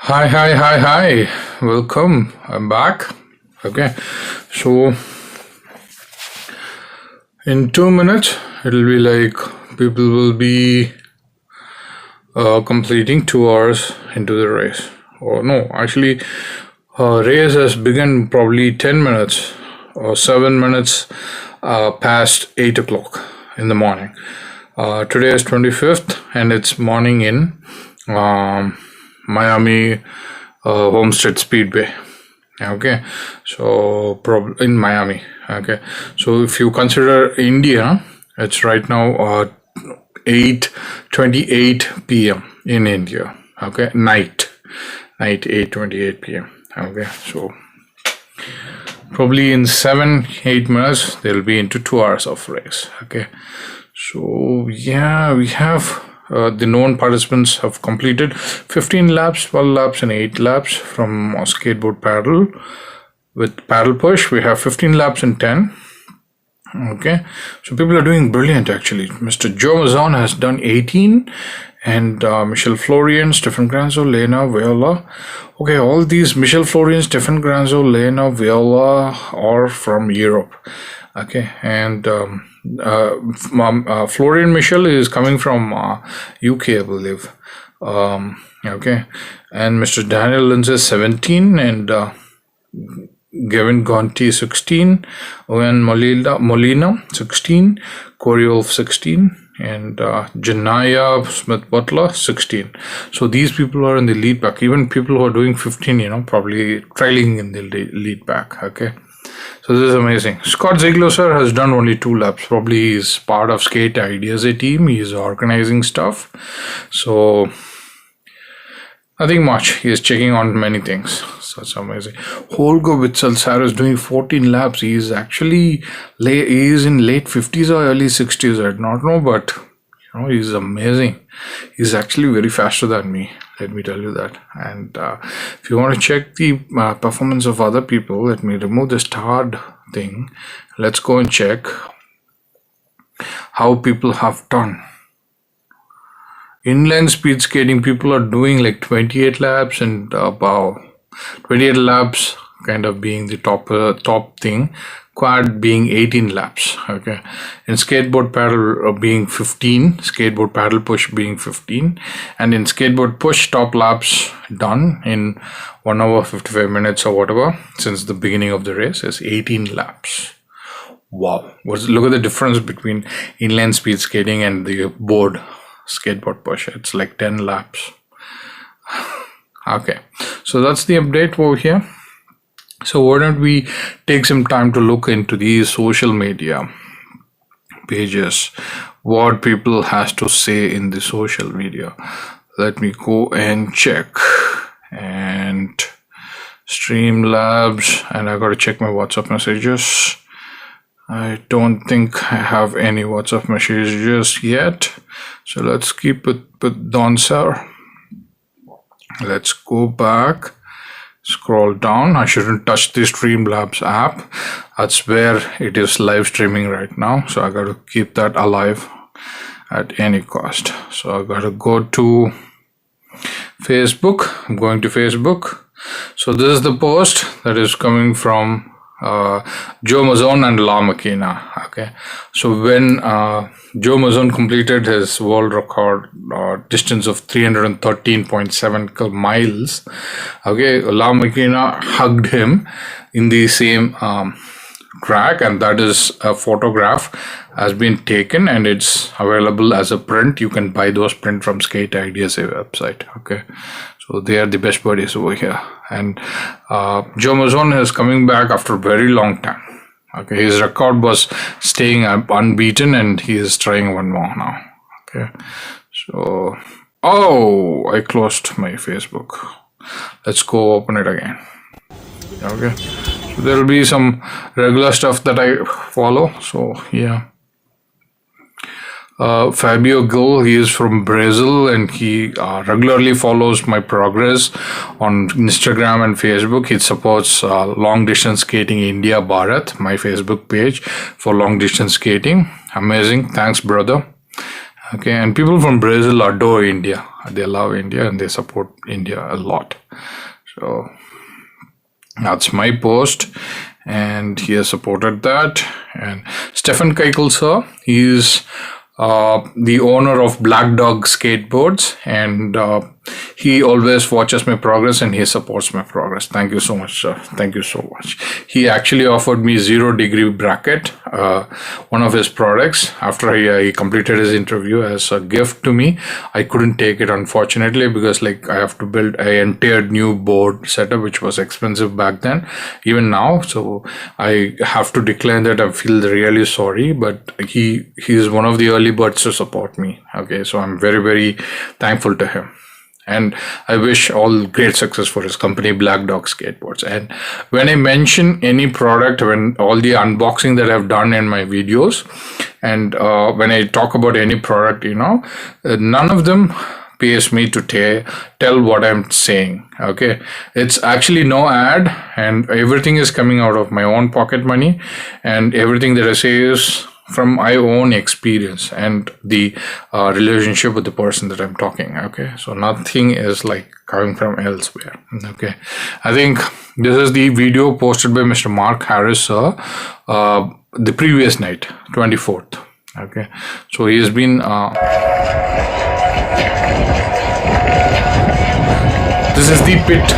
Hi. Welcome. I'm back. Okay. So, in 2 minutes, it'll be like people will be completing 2 hours into the race. Or no, actually, race has begun probably 10 minutes or 7 minutes past 8 o'clock in the morning. Today is 25th and it's morning in Miami Homestead Speedway. Okay, so in Miami. Okay, so if you consider India, it's right now 8:28 p.m. in India. Okay, night 8:28 p.m. Okay, so probably in 7-8 minutes they'll be into 2 hours of race. Okay, so yeah, we have the known participants have completed 15 laps, 12 laps, and 8 laps from skateboard paddle. With paddle push, we have 15 laps and 10. Okay, so people are doing brilliant actually. Mr. Joe Mazon has done 18, and Michelle Florian, Stefan Granzo, Lena Viola. Okay, all these Michelle Florian, Stefan Granzo, Lena Viola are from Europe. Okay, and Florian Michelle is coming from UK, I believe. Okay, and Mr. Daniel Lindsay 17, and Gavin Gonti 16, Owen Molina 16, Corey Wolf 16, and Janaya Smith Butler 16. So these people are in the lead pack. Even people who are doing 15, probably trailing in the lead pack. Okay. So this is amazing. Scott Ziegler sir has done only 2 laps. Probably he's part of SkateIDSA team. He's organizing stuff. So nothing much. He is checking on many things. So it's amazing. Holger Witzel sir is doing 14 laps. He is actually he is in late 50s or early 60s. I do not know, but he's amazing. He's actually very faster than me. Let me tell you that. And if you want to check the performance of other people, let me remove the starred thing. Let's go and check how people have done. Inline speed skating, people are doing like 28 laps and about 28 laps kind of being the top thing. Quad being 18 laps. Okay, in skateboard paddle being 15, skateboard paddle push being 15, and in skateboard push top laps done in 1 hour 55 minutes or whatever since the beginning of the race is 18 laps. Wow, look at the difference between inline speed skating and the board skateboard push. It's like 10 laps. Okay, so that's the update over here. So why don't we take some time to look into these social media pages, what people has to say in the social media. Let me go and check. And Streamlabs, and I gotta check my WhatsApp messages. I don't think I have any WhatsApp messages yet. So let's keep it with Don sir. Let's go back. Scroll down. I shouldn't touch the Streamlabs app. That's where it is live streaming right now. So I got to keep that alive at any cost. So I got to go to Facebook. I'm going to Facebook. So this is the post that is coming from Joe Mazon and La Maquina. Okay, so when Joe Mazon completed his world record distance of 313.7 miles, okay, La Maquina hugged him in the same track, and that is a photograph has been taken and it's available as a print. You can buy those print from SkateIDSA website. Okay, so they are the best buddies over here. And Joe Mazon is coming back after a very long time. Okay, his record was staying unbeaten and he is trying one more now. Okay, so I closed my Facebook. Let's go open it again. Okay, so there will be some regular stuff that I follow. So yeah. Fabio Gil, he is from Brazil and he regularly follows my progress on Instagram and Facebook. He supports Long Distance Skating India Bharat, my Facebook page for long distance skating. Amazing. Thanks, brother. Okay, and people from Brazil adore India. They love India and they support India a lot. So that's my post, and he has supported that. And Stefan Keikel, sir, he is the owner of Black Dog Skateboards, and he always watches my progress and he supports my progress. Thank you so much, sir. Thank you so much. He actually offered me 0 degree bracket, one of his products, after he completed his interview, as a gift to me. I couldn't take it, unfortunately, because like I have to build an entire new board setup, which was expensive back then, even now. So I have to decline that. I feel really sorry, but he is one of the early birds to support me. Okay, so I'm very, very thankful to him. And I wish all great success for his company, Black Dog Skateboards. And when I mention any product, when all the unboxing that I've done in my videos, and when I talk about any product, none of them pays me to tell what I'm saying. Okay, it's actually no ad, and everything is coming out of my own pocket money, and everything that I say is from my own experience and the relationship with the person that I'm talking. Okay, so nothing is like coming from elsewhere. Okay, I think this is the video posted by Mr. Mark Harris, sir, the previous night, 24th. Okay, so he has been this is the pit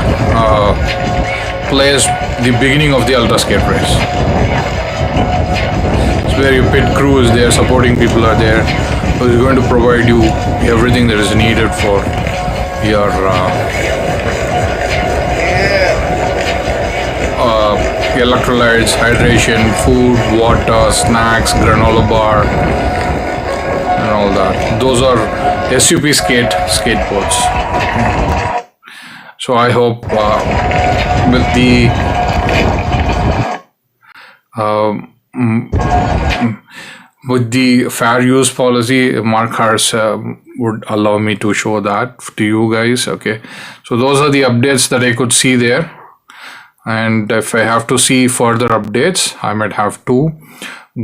place, the beginning of the Ultraskate race. Where your pit crew is there, supporting people are there, who is going to provide you everything that is needed for your electrolytes, hydration, food, water, snacks, granola bar, and all that. Those are SUP skateboards. So I hope with the fair use policy, Mark Harris would allow me to show that to you guys. Okay, so those are the updates that I could see there, and if I have to see further updates, I might have to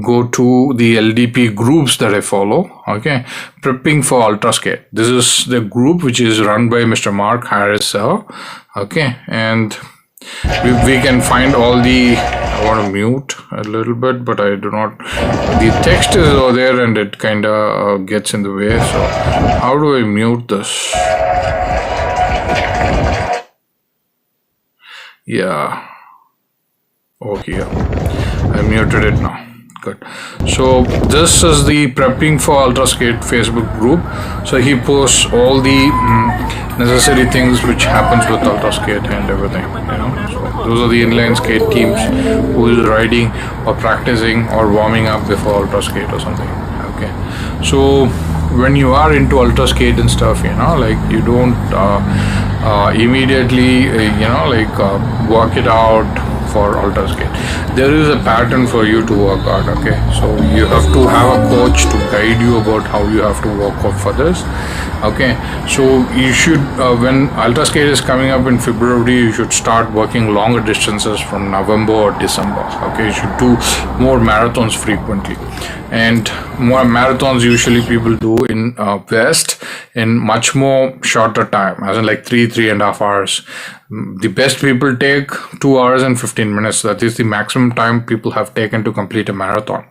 go to the LDP groups that I follow. Okay, prepping for Ultraskate. This is the group which is run by Mr. Mark Harris. Okay, and we can find all the, I want to mute a little bit, but I do not, the text is over there and it kind of gets in the way. So how do I mute this? Yeah, okay, I muted it now. Good. So this is the Prepping for Ultraskate Facebook group. So he posts all the necessary things which happens with Ultraskate and everything. So those are the inline skate teams who is riding or practicing or warming up before Ultraskate or something. Okay. So when you are into Ultraskate and stuff, like you don't immediately, work it out for Ultraskate. There is a pattern for you to work out. Okay, so you have to have a coach to guide you about how you have to work out for this. Okay, so you should when Ultraskate is coming up in February, you should start working longer distances from November or December. Okay, you should do more marathons frequently, and more marathons usually people do in West in much more shorter time, as in like 3.5 hours. The best people take 2 hours and 15 minutes. That is the maximum time people have taken to complete a marathon.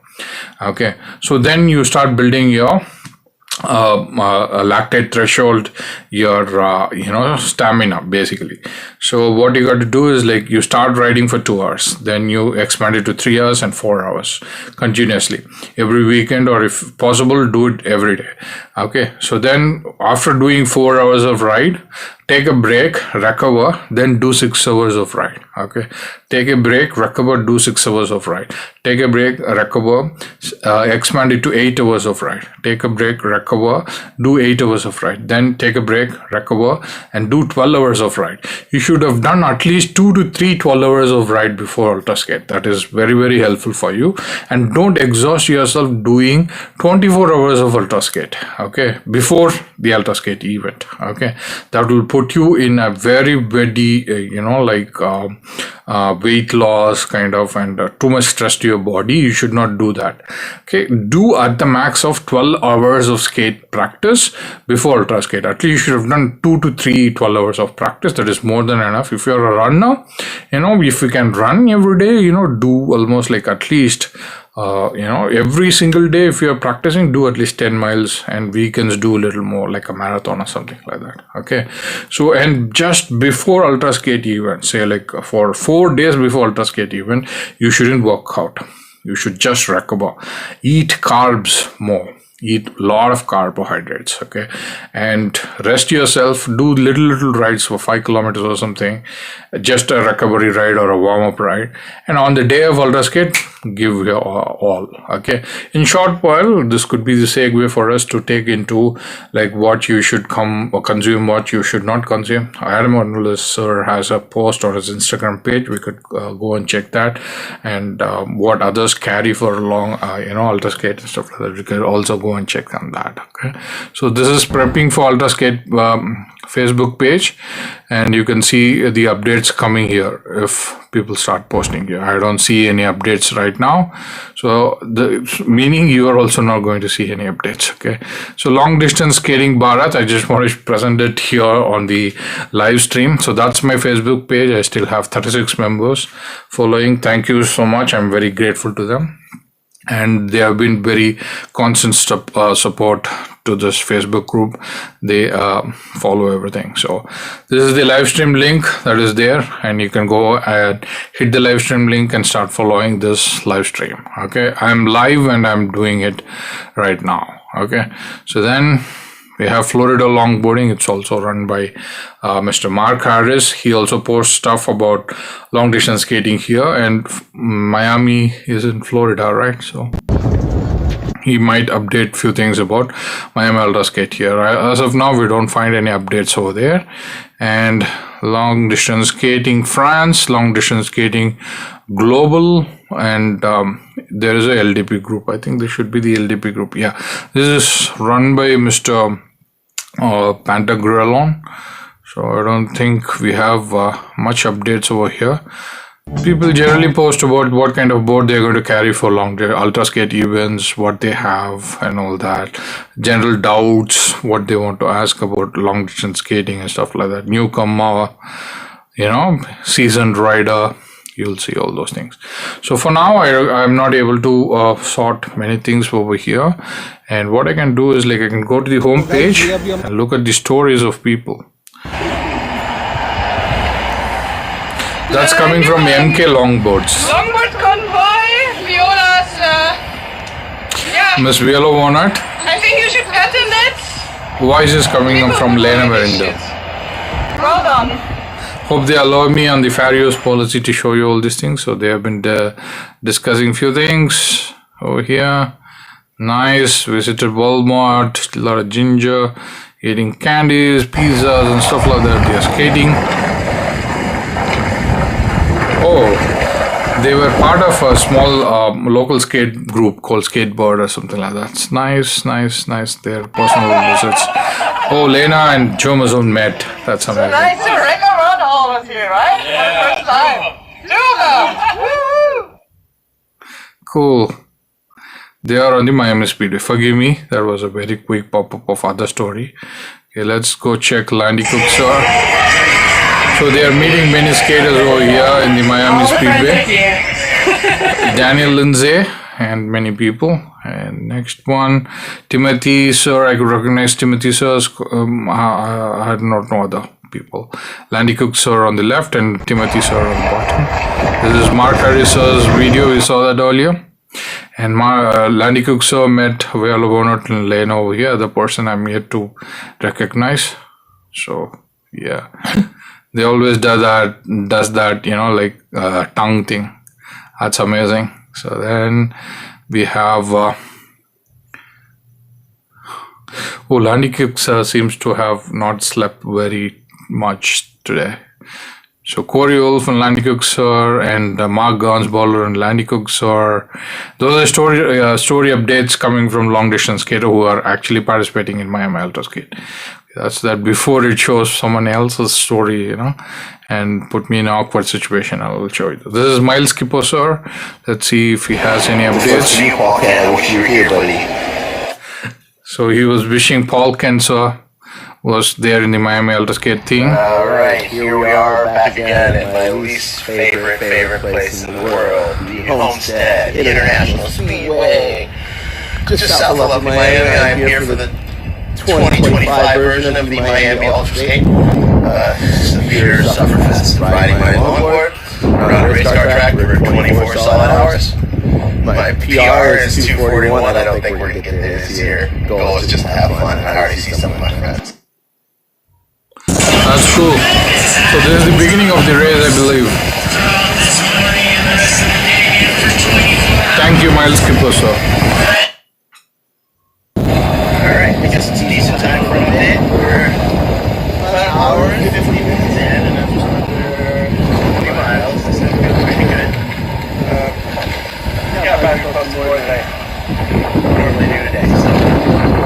Okay, so then you start building your lactate threshold, your stamina basically. So what you got to do is like you start riding for 2 hours, then you expand it to 3 hours and 4 hours continuously every weekend, or if possible do it every day. Okay, so then after doing 4 hours of ride, take a break, recover, then do 6 hours of ride. Okay, take a break, recover, do 6 hours of ride. Take a break, recover, expand it to 8 hours of ride. Take a break, recover, do 8 hours of ride. Then take a break, recover, and do 12 hours of ride. You should have done at least 2 to 3 12 hours of ride before Ultraskate. That is very, very helpful for you. And don't exhaust yourself doing 24 hours of Ultraskate. Okay, before the Ultraskate event. Okay, that will put put you in a very weight loss kind of and too much stress to your body. You should not do that. Okay, do at the max of 12 hours of skate practice before Ultraskate. At least you should have done 2 to 3 12 hours of practice. That is more than enough. If you're a runner, if you can run every day, do almost like at least every single day. If you're practicing, do at least 10 miles, and weekends do a little more, like a marathon or something like that. Okay, so and just before Ultraskate event, say like for 4 days before Ultraskate event, you shouldn't work out. You should just recover, eat carbs more, eat a lot of carbohydrates, okay, and rest yourself. Do little rides for 5 kilometers or something, just a recovery ride or a warm-up ride, and on the day of Ultraskate, give your all. Okay, in short while, this could be the segue for us to take into like what you should come or consume, what you should not consume. Adam Arnulus sir has a post on his Instagram page. We could go and check that, and what others carry for long Ultraskate and stuff like that. We could also go and check on that. Okay, so this is prepping for Ultraskate Facebook page, and you can see the updates coming here if people start posting here. I don't see any updates right now, so meaning you are also not going to see any updates. Okay, so long distance skating Bharat, I just want to present it here on the live stream. So that's my Facebook page. I still have 36 members following. Thank you so much. I'm very grateful to them, and they have been very constant support to this Facebook group. They follow everything. So this is the live stream link that is there, and you can go and hit the live stream link and start following this live stream. Okay, I'm live and I'm doing it right now. Okay, so then we have Florida longboarding. It's also run by Mr. Mark Harris. He also posts stuff about long distance skating here, and Miami is in Florida, right? So he might update few things about Miami Ultraskate here. As of now, we don't find any updates over there. And long distance skating France, long distance skating global, and there is a LDP group. I think this should be the LDP group. Yeah, this is run by Mr. Pantagruelon. So I don't think we have much updates over here. People generally post about what kind of board they're going to carry for long Ultraskate events, what they have and all that. General doubts, what they want to ask about long distance skating and stuff like that. Newcomer, seasoned rider, you'll see all those things. So for now, I'm not able to sort many things over here. And what I can do is like I can go to the home page and look at the stories of people. That's coming from MK Longboards. Longboard convoy, Viola's, Miss Viola Warnert. I think you should patent it. Voice is coming from Lena Merinda. Well done. Hope they allow me on the fair use policy to show you all these things. So they have been discussing few things over here. Nice. Visited Walmart, a lot of ginger, eating candies, pizzas and stuff like that. They are skating. Oh, they were part of a small local skate group called Skateboard or something like that. It's nice. Their personal visits. Oh, Lena and Joe Mazzoon met. That's amazing. Nice to ring around all of you, right? For the first time. Two of them. Woo! Cool. They are on the Miami Speedway. Forgive me, that was a very quick pop-up of other story. Okay, let's go check Landy Cooksar. So they are meeting many skaters over here in the Miami Speedway. Daniel Lindsay and many people. And next one, Timothy Sir. I could recognize Timothy Sir. I did not know other people. Landy Cook Sir on the left and Timothy Sir on the bottom. This is Mark Harris Sir's video. We saw that earlier. And Landy Cook Sir met Viola Bonnet and Lena over here. The person I'm yet to recognize. So yeah. They always does that, tongue thing. That's amazing. So then we have Landy Cooksar seems to have not slept very much today. So Corey Wolf and Landy Cooksar and Mark Gansballer and Landy Cooksar. Those are story updates coming from long distance skater who are actually participating in Miami Ultraskate. That's that before it shows someone else's story, and put me in an awkward situation. I will show you. This is Miles Kippo, sir. Let's see if he has any updates. Paul Ken, I wish you were here, buddy. So he was wishing Paul Ken, sir, was there in the Miami Ultraskate thing. All right, here we are back again at my least favorite place in the world, the Homestead International Speedway. Just south of Miami. I am here for the 2025 version of the Miami Ultraskate. Severe Sufferfest. Riding my longboard around a race car track for 24 solid hours. My PR is 241. I don't think we're going to get there this year. The goal is just to have fun. I already see some of my friends. That's cool. So this is the beginning of the race, I believe. Thank you, Miles Kippo, sir. Alright, I guess it's a decent time for an update. We're about an hour and 50 minutes in, and I'm just under 20 miles. This is pretty good. Got about a couple more than I normally do today, so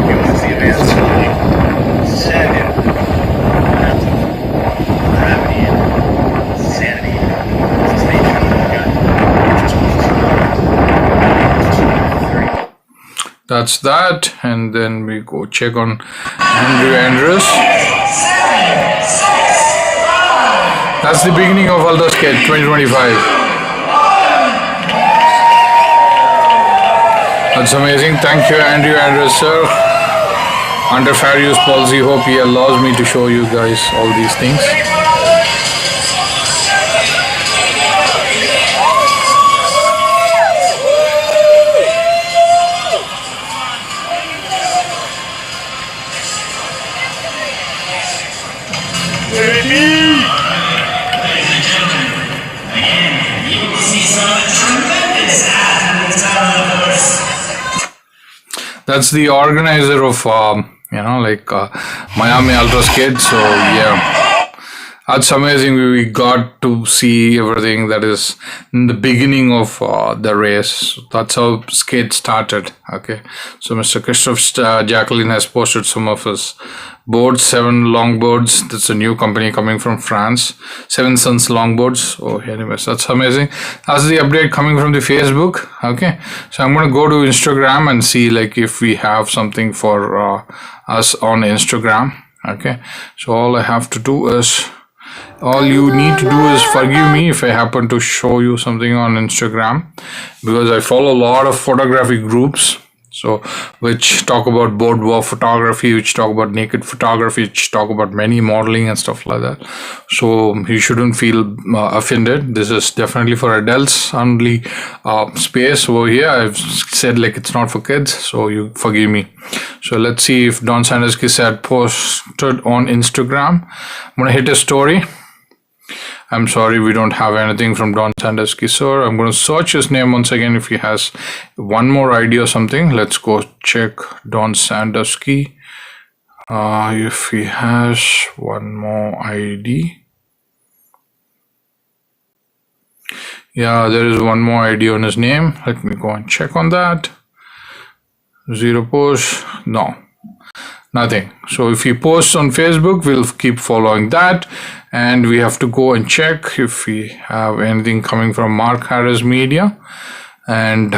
you want to see advanced flying. Second, gravity and sanity. So stay tuned. We've got That's that, and then we go check on Andrew Andrews. That's the beginning of Ultraskate 2025. That's amazing. Thank you, Andrew Andrews, sir. Under fair use policy, hope he allows me to show you guys all these things. That's the organizer of, Miami Ultraskate. So yeah, that's amazing. We got to see everything that is in the beginning of the race. That's how skate started. Okay, so Mr. Christophe Jacqueline has posted some of his boards, 7 longboards. That's a new company coming from France, 7 Sons Longboards. Oh, anyways, that's amazing. That's the update coming from the Facebook. Okay, so I'm going to go to Instagram and see if we have something for us on Instagram. Okay, so all I have to do is, all you need to do is forgive me if I happen to show you something on Instagram, because I follow a lot of photography groups, so which talk about boardwalk photography, which talk about naked photography, which talk about many modeling and stuff like that. So you shouldn't feel offended. This is definitely for adults only space over here. I've said it's not for kids, so you forgive me. So let's see if Don Sandusky had posted on Instagram. I'm gonna hit a story. I'm sorry, we don't have anything from Don Sandusky, sir. I'm going to search his name once again if he has one more ID or something. Let's go check Don Sandusky. If he has one more ID. Yeah, there is one more ID on his name. Let me go and check on that. 0 post. No. Nothing. So if he posts on Facebook, we'll keep following that, and we have to go and check if we have anything coming from Mark Harris Media. And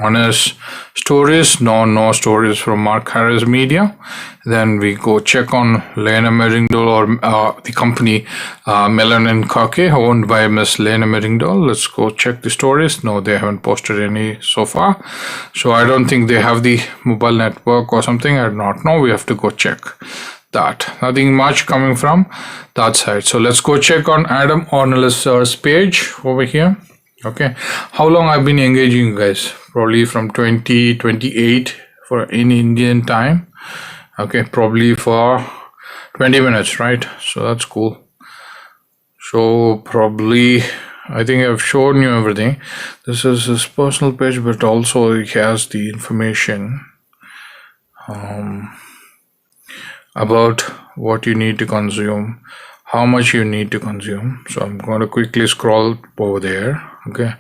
on his stories, no stories from Mark Harris Media. Then we go check on Lena Meringdahl, or the company Mellon and Kake, owned by Miss Lena Meringdahl. Let's go check the stories. No, they haven't posted any so far. So I don't think they have the mobile network or something. I do not know. We have to go check that. Nothing much coming from that side. So let's go check on Adam Ornelis' page over here. Okay, how long I've been engaging you guys? Probably from 2028 for in Indian time. Okay, probably for 20 minutes, right? So that's cool. So probably, I think I've shown you everything. This is his personal page, but also he has the information about what you need to consume, how much you need to consume. So I'm going to quickly scroll over there. Okay,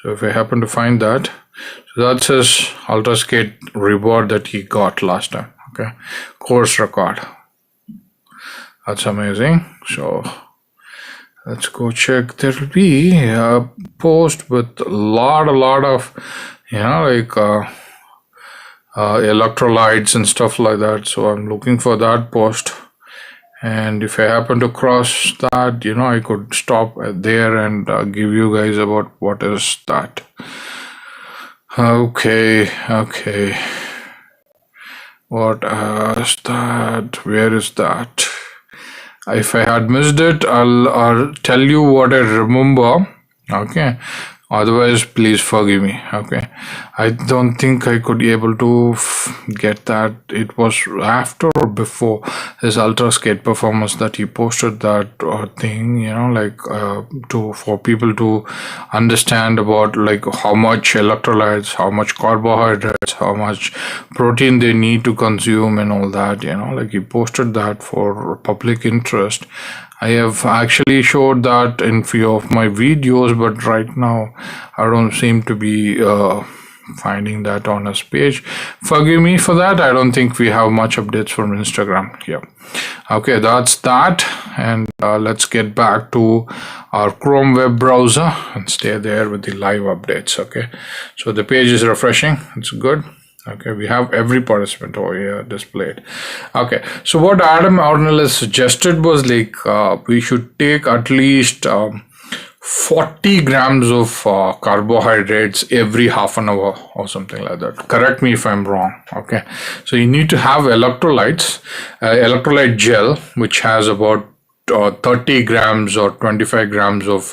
so if I happen to find that, so that's his Ultraskate reward that he got last time. Okay, course record. That's amazing. So let's go check. There will be a post with a lot of, electrolytes and stuff like that. So I'm looking for that post. And if I happen to cross that, I could stop there and give you guys about what is that. Okay. What is that? Where is that? If I had missed it, I'll tell you what I remember. Okay. Otherwise, please forgive me. Okay. I don't think I could be able to get that. It was after or before his Ultraskate performance that he posted that thing, for people to understand about like how much electrolytes, how much carbohydrates, how much protein they need to consume and all that, he posted that for public interest. I have actually showed that in few of my videos, but right now I don't seem to be finding that on his page. Forgive me for that. I don't think we have much updates from Instagram here. Okay, that's that. And let's get back to our Chrome web browser and stay there with the live updates. Okay, so the page is refreshing. It's good. Okay, we have every participant over here displayed. Okay, so what Adam Ornelas suggested was like we should take at least 40 grams of carbohydrates every half an hour or something like that. Correct me if I'm wrong. Okay, so you need to have electrolytes, electrolyte gel, which has about 30 grams or 25 grams of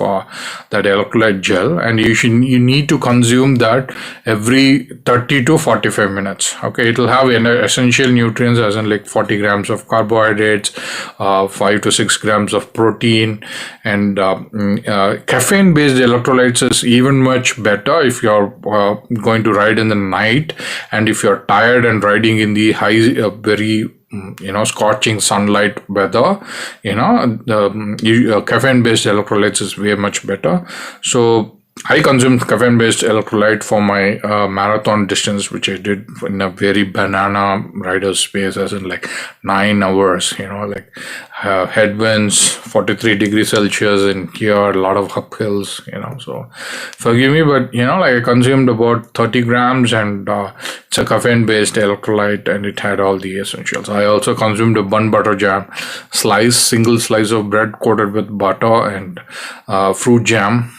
that electrolyte gel, and you need to consume that every 30 to 45 minutes. Okay, it will have essential nutrients as in like 40 grams of carbohydrates, 5 to 6 grams of protein, and caffeine based electrolytes is even much better if you're going to ride in the night, and if you're tired and riding in the very scorching sunlight weather, caffeine based electrolytes is way much better. So I consumed caffeine based electrolyte for my marathon distance, which I did in a very banana rider space, as in like 9 hours, headwinds, 43 degrees Celsius in here, a lot of uphills, so forgive me, but I consumed about 30 grams, and it's a caffeine based electrolyte, and it had all the essentials. I also consumed a bun butter jam single slice of bread coated with butter and fruit jam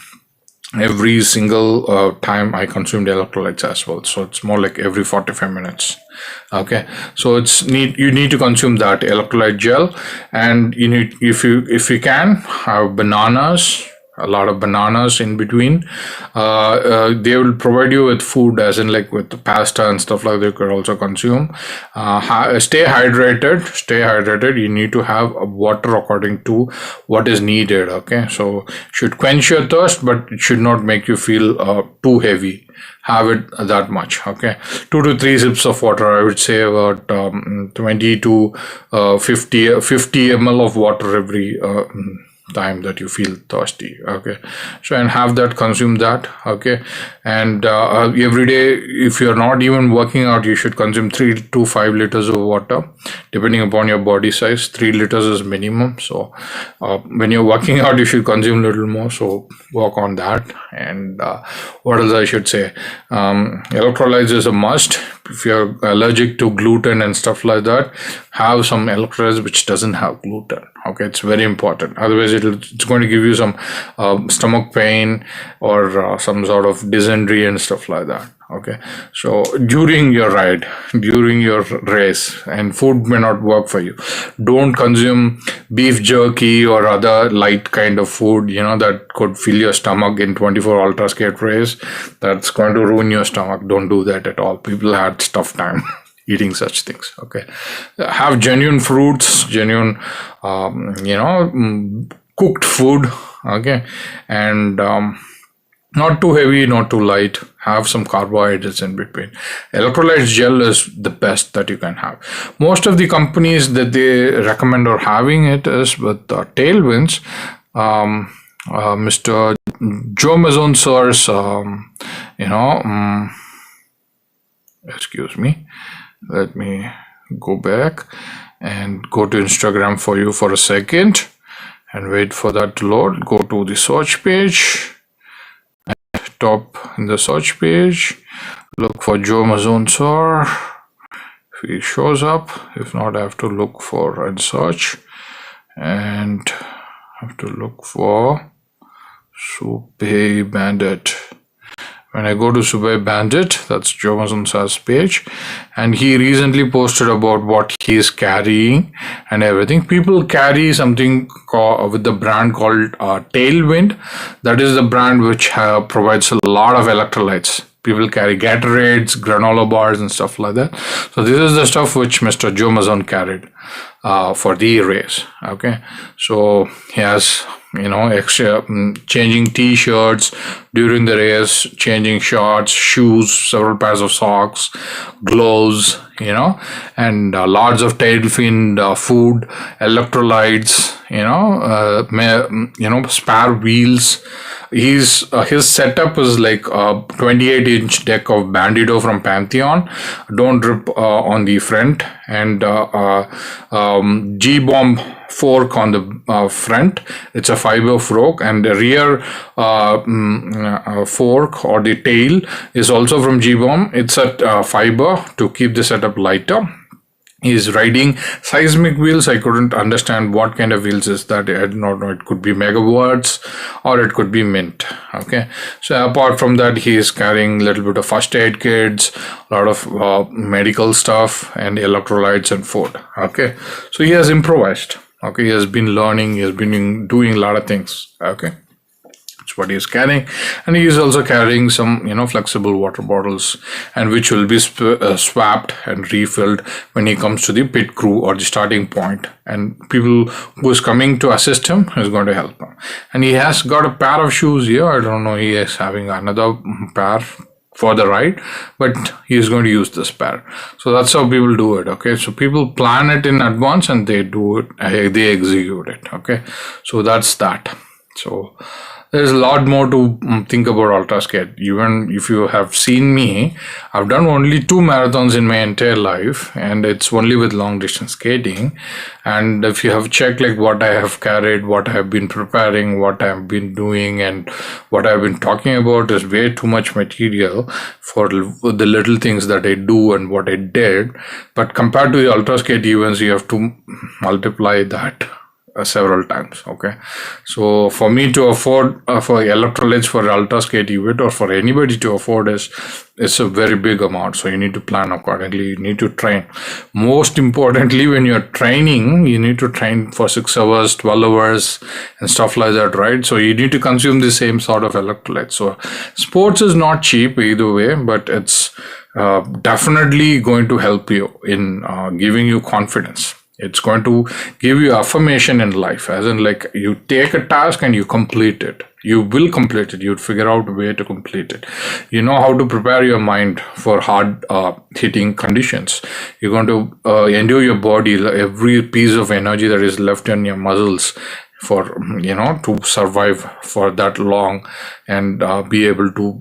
every single time I consumed electrolytes as well. So it's more like every 45 minutes. Okay, so you need to consume that electrolyte gel, and you need, if you can, have bananas, a lot of bananas in between. They will provide you with food, as in like with the pasta and stuff like that. You could also consume. Stay hydrated. You need to have water according to what is needed. Okay, so should quench your thirst, but it should not make you feel too heavy. Have it that much. Okay, 2 to 3 sips of water. I would say about 20 to 50 ml of water every time that you feel thirsty. Okay, so and have that, consume that. Okay, and every day, if you're not even working out, you should consume 3 to 5 liters of water, depending upon your body size. 3 liters is minimum. So when you're working out, you should consume a little more, so work on that. And what else I should say, electrolytes is a must. If you're allergic to gluten and stuff like that, have some electrolytes which doesn't have gluten. Okay, it's very important. Otherwise, it's going to give you some stomach pain or some sort of dysentery and stuff like that. Okay, so during your ride, during your race, and food may not work for you, don't consume beef jerky or other light kind of food, that could fill your stomach in 24 Ultraskate race. That's going to ruin your stomach. Don't do that at all. People had tough time eating such things. Okay, have genuine fruits, genuine cooked food. Okay, and not too heavy, not too light. Have some carbohydrates in between. Electrolyte gel is the best that you can have. Most of the companies that they recommend or having it is with Tailwinds. Mr. Joe Mazzone sir's, excuse me, let me go back and go to Instagram for you for a second and wait for that to load. Go to the search page, top in the search page, look for Joe Mazone sir. If he shows up, if not, I have to look for and search, and have to look for Subhay Bandit. When I go to Subhay Bandit, that's Joe Mazone sir's page, and he recently posted about what he is carrying and everything. People carry something with the brand called Tailwind. That is the brand which provides a lot of electrolytes. People carry Gatorades, granola bars, and stuff like that. So this is the stuff which Mr. Joe Mazone carried for the race. Okay, so he has, you know, extra changing t-shirts during the race, changing shorts, shoes, several pairs of socks, gloves, you know, and lots of tailwind food, electrolytes, you know, spare wheels. His setup is like a 28-inch deck of Bandito from Pantheon, don't rip on the front, and G-bomb fork on the front. It's a fiber fork, and the rear fork or the tail is also from G-bomb. It's a fiber to keep the setup lighter. He's riding seismic wheels. I couldn't understand what kind of wheels is that. I do not know. It could be megawatts or it could be mint. Okay. So apart from that, he is carrying a little bit of first aid kits, a lot of medical stuff, and electrolytes and food. Okay. So he has improvised. Okay. He has been learning. He has been doing a lot of things. Okay. That's what he is carrying, and he is also carrying some, you know, flexible water bottles, and which will be swapped and refilled when he comes to the pit crew or the starting point, and people who is coming to assist him is going to help him. And he has got a pair of shoes here. I don't know, he is having another pair for the ride, but he is going to use this pair. So that's how people do it. Okay, so people plan it in advance and they do it, they execute it. Okay, so that's that. So there's a lot more to think about Ultraskate. Even if you have seen me, I've done only 2 marathons in my entire life, and it's only with long distance skating. And if you have checked like what I have carried, what I have been preparing, what I have been doing, and what I've been talking about, is way too much material for the little things that I do and what I did. But compared to the Ultraskate events, you have to multiply that several times. Okay, so for me to afford for electrolytes for Ultraskate event, or for anybody to afford, is a very big amount. So you need to plan accordingly. You need to train. Most importantly, when you're training, you need to train for 6 hours, 12 hours, and stuff like that, right? So you need to consume the same sort of electrolytes. So sports is not cheap either way, but it's definitely going to help you in giving you confidence. It's going to give you affirmation in life, as in like you take a task and you complete it. You will complete it. You'd figure out a way to complete it. You know how to prepare your mind for hard hitting conditions. You're going to endure your body, every piece of energy that is left in your muscles for, you know, to survive for that long and be able to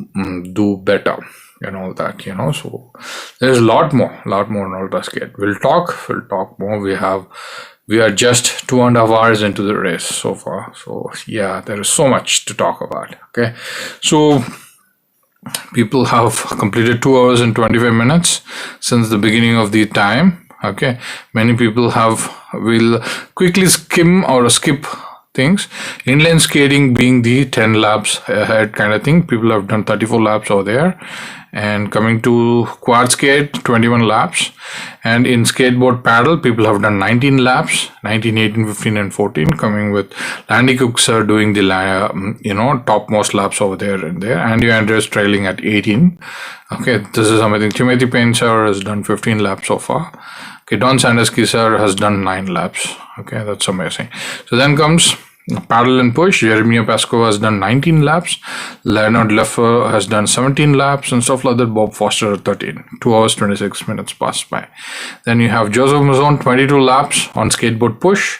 do better and all that, you know. So there's a lot more in Ultraskate. We'll talk more. We are just 2.5 hours into the race so far. So yeah, there is so much to talk about. Okay, so people have completed 2 hours and 25 minutes since the beginning of the time. Okay, many people will quickly skim or skip things. Inline skating being the 10 laps ahead kind of thing, people have done 34 laps over there. And coming to quad skate, 21 laps. And in skateboard paddle, people have done 19 laps, 19, 18, 15, and 14. Coming with Landy Cooks are doing the, you know, topmost laps over there and there. Andy Andrews trailing at 18. Okay, this is amazing. Timothy Payne sir has done 15 laps so far. Okay, Don Sandersky sir has done 9 laps. Okay, that's amazing. So then comes paddle and push. Jeremiah Pascoe has done 19 laps. Leonard Leffer has done 17 laps and stuff like that. Bob Foster 13. 2 hours 26 minutes passed by. Then you have Joseph Mazone 22 laps on skateboard push.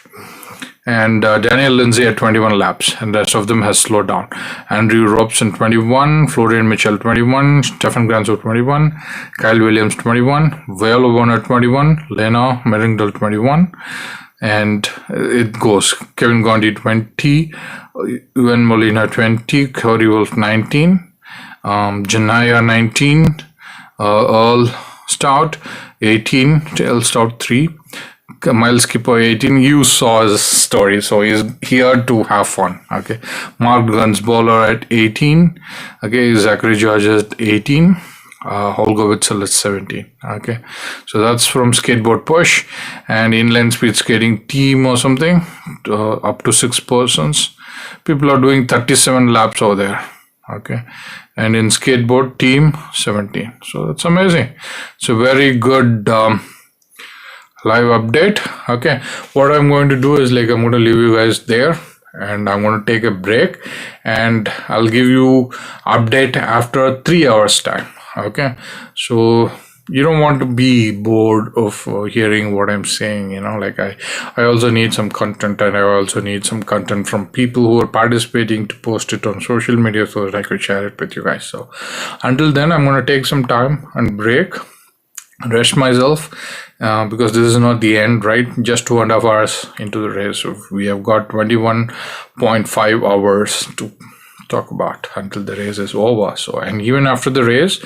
and Daniel Lindsay at 21 laps, and the rest of them has slowed down. Andrew Robson 21, Florian Mitchell 21, Stefan Granzo 21, Kyle Williams 21, Viola Warner 21, Lena Merringdale 21, and it goes Kevin Gondi 20, Ewan Molina 20, Cody Wolf 19, Janaya 19, Earl Stout 18, Earl Stout 3, Miles Skipper 18. You saw his story, so he's here to have fun. Okay, Mark Gunsballer at 18. Okay, Zachary George at 18. Holger Witzel at 17. Okay, so that's from Skateboard Push and Inline Speed Skating Team or something, up to 6 persons. People are doing 37 laps over there. Okay, and in Skateboard Team 17. So that's amazing. It's a very good live update. Okay, what I'm going to do is, like, I'm going to leave you guys there and I'm going to take a break, and I'll give you update after 3 hours time. Okay, so you don't want to be bored of hearing what I'm saying, you know, like I also need some content, and I also need some content from people who are participating to post it on social media so that I could share it with you guys. So until then, I'm going to take some time and break, rest myself, because this is not the end, right? Just 2.5 hours into the race, so we have got 21.5 hours to talk about until the race is over. So, and even after the race,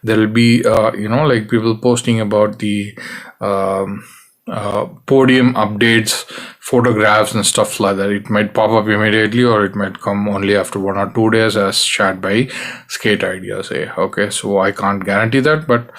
there will be you know, like, people posting about the podium updates, photographs and stuff like that. It might pop up immediately, or it might come only after 1 or 2 days as shared by SkateIDSA. Okay, so I can't guarantee that, but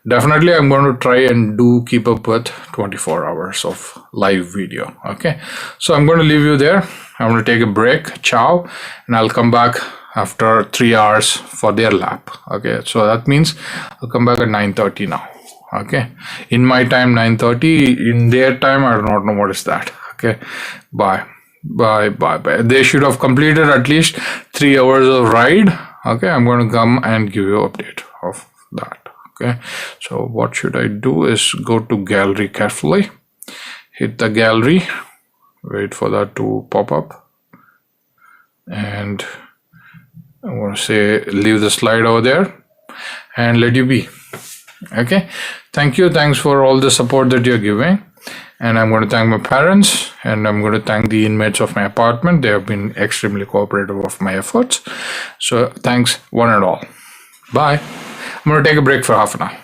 definitely I'm going to try and keep up with 24 hours of live video. Okay, so I'm going to leave you there. I'm going to take a break. Ciao, and I'll come back after 3 hours for their lap. Okay, so that means I'll come back at 9:30 now. Okay, in my time 9:30, in their time I do not know what is that. Okay, bye. They should have completed at least 3 hours of ride. Okay, I'm going to come and give you an update of that. Okay, so what should I do is go to gallery carefully, hit the gallery, wait for that to pop up, and I'm going to say leave the slide over there and let you be. Okay, thanks for all the support that you're giving, and I'm going to thank my parents, and I'm going to thank the inmates of my apartment. They have been extremely cooperative of my efforts, so thanks one and all. Bye. I'm going to take a break for half an hour.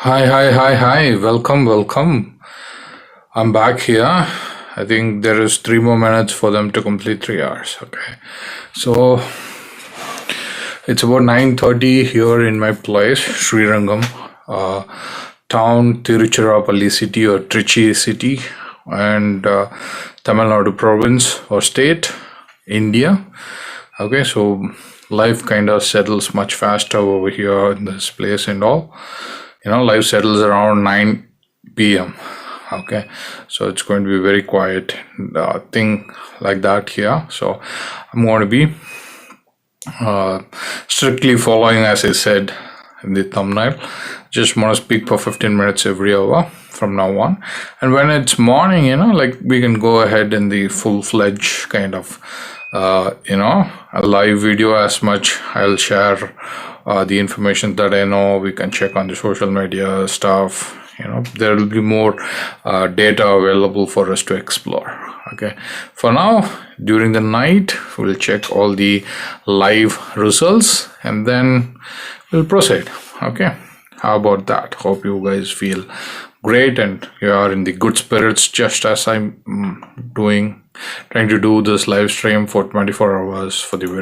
Hi. Welcome. I'm back here. I think there is 3 more minutes for them to complete 3 hours. Okay. So it's about 9:30 here in my place, Srirangam, town, Tiruchirappalli city or Trichy city, and Tamil Nadu province or state, India. Okay, so life kind of settles much faster over here in this place and all. Life settles around 9 p.m. Okay, so it's going to be very quiet thing like that here. So I'm going to be strictly following, as I said in the thumbnail. Just want to speak for 15 minutes every hour from now on. And when it's morning, like we can go ahead in the full-fledged kind of a live video. As much I'll share the information that I know. We can check on the social media stuff. There will be more data available for us to explore. Okay, for now, during the night, we'll check all the live results and then we'll proceed. Okay, how about that? Hope you guys feel great and you are in the good spirits, just as I'm trying to do this live stream for 24 hours for the very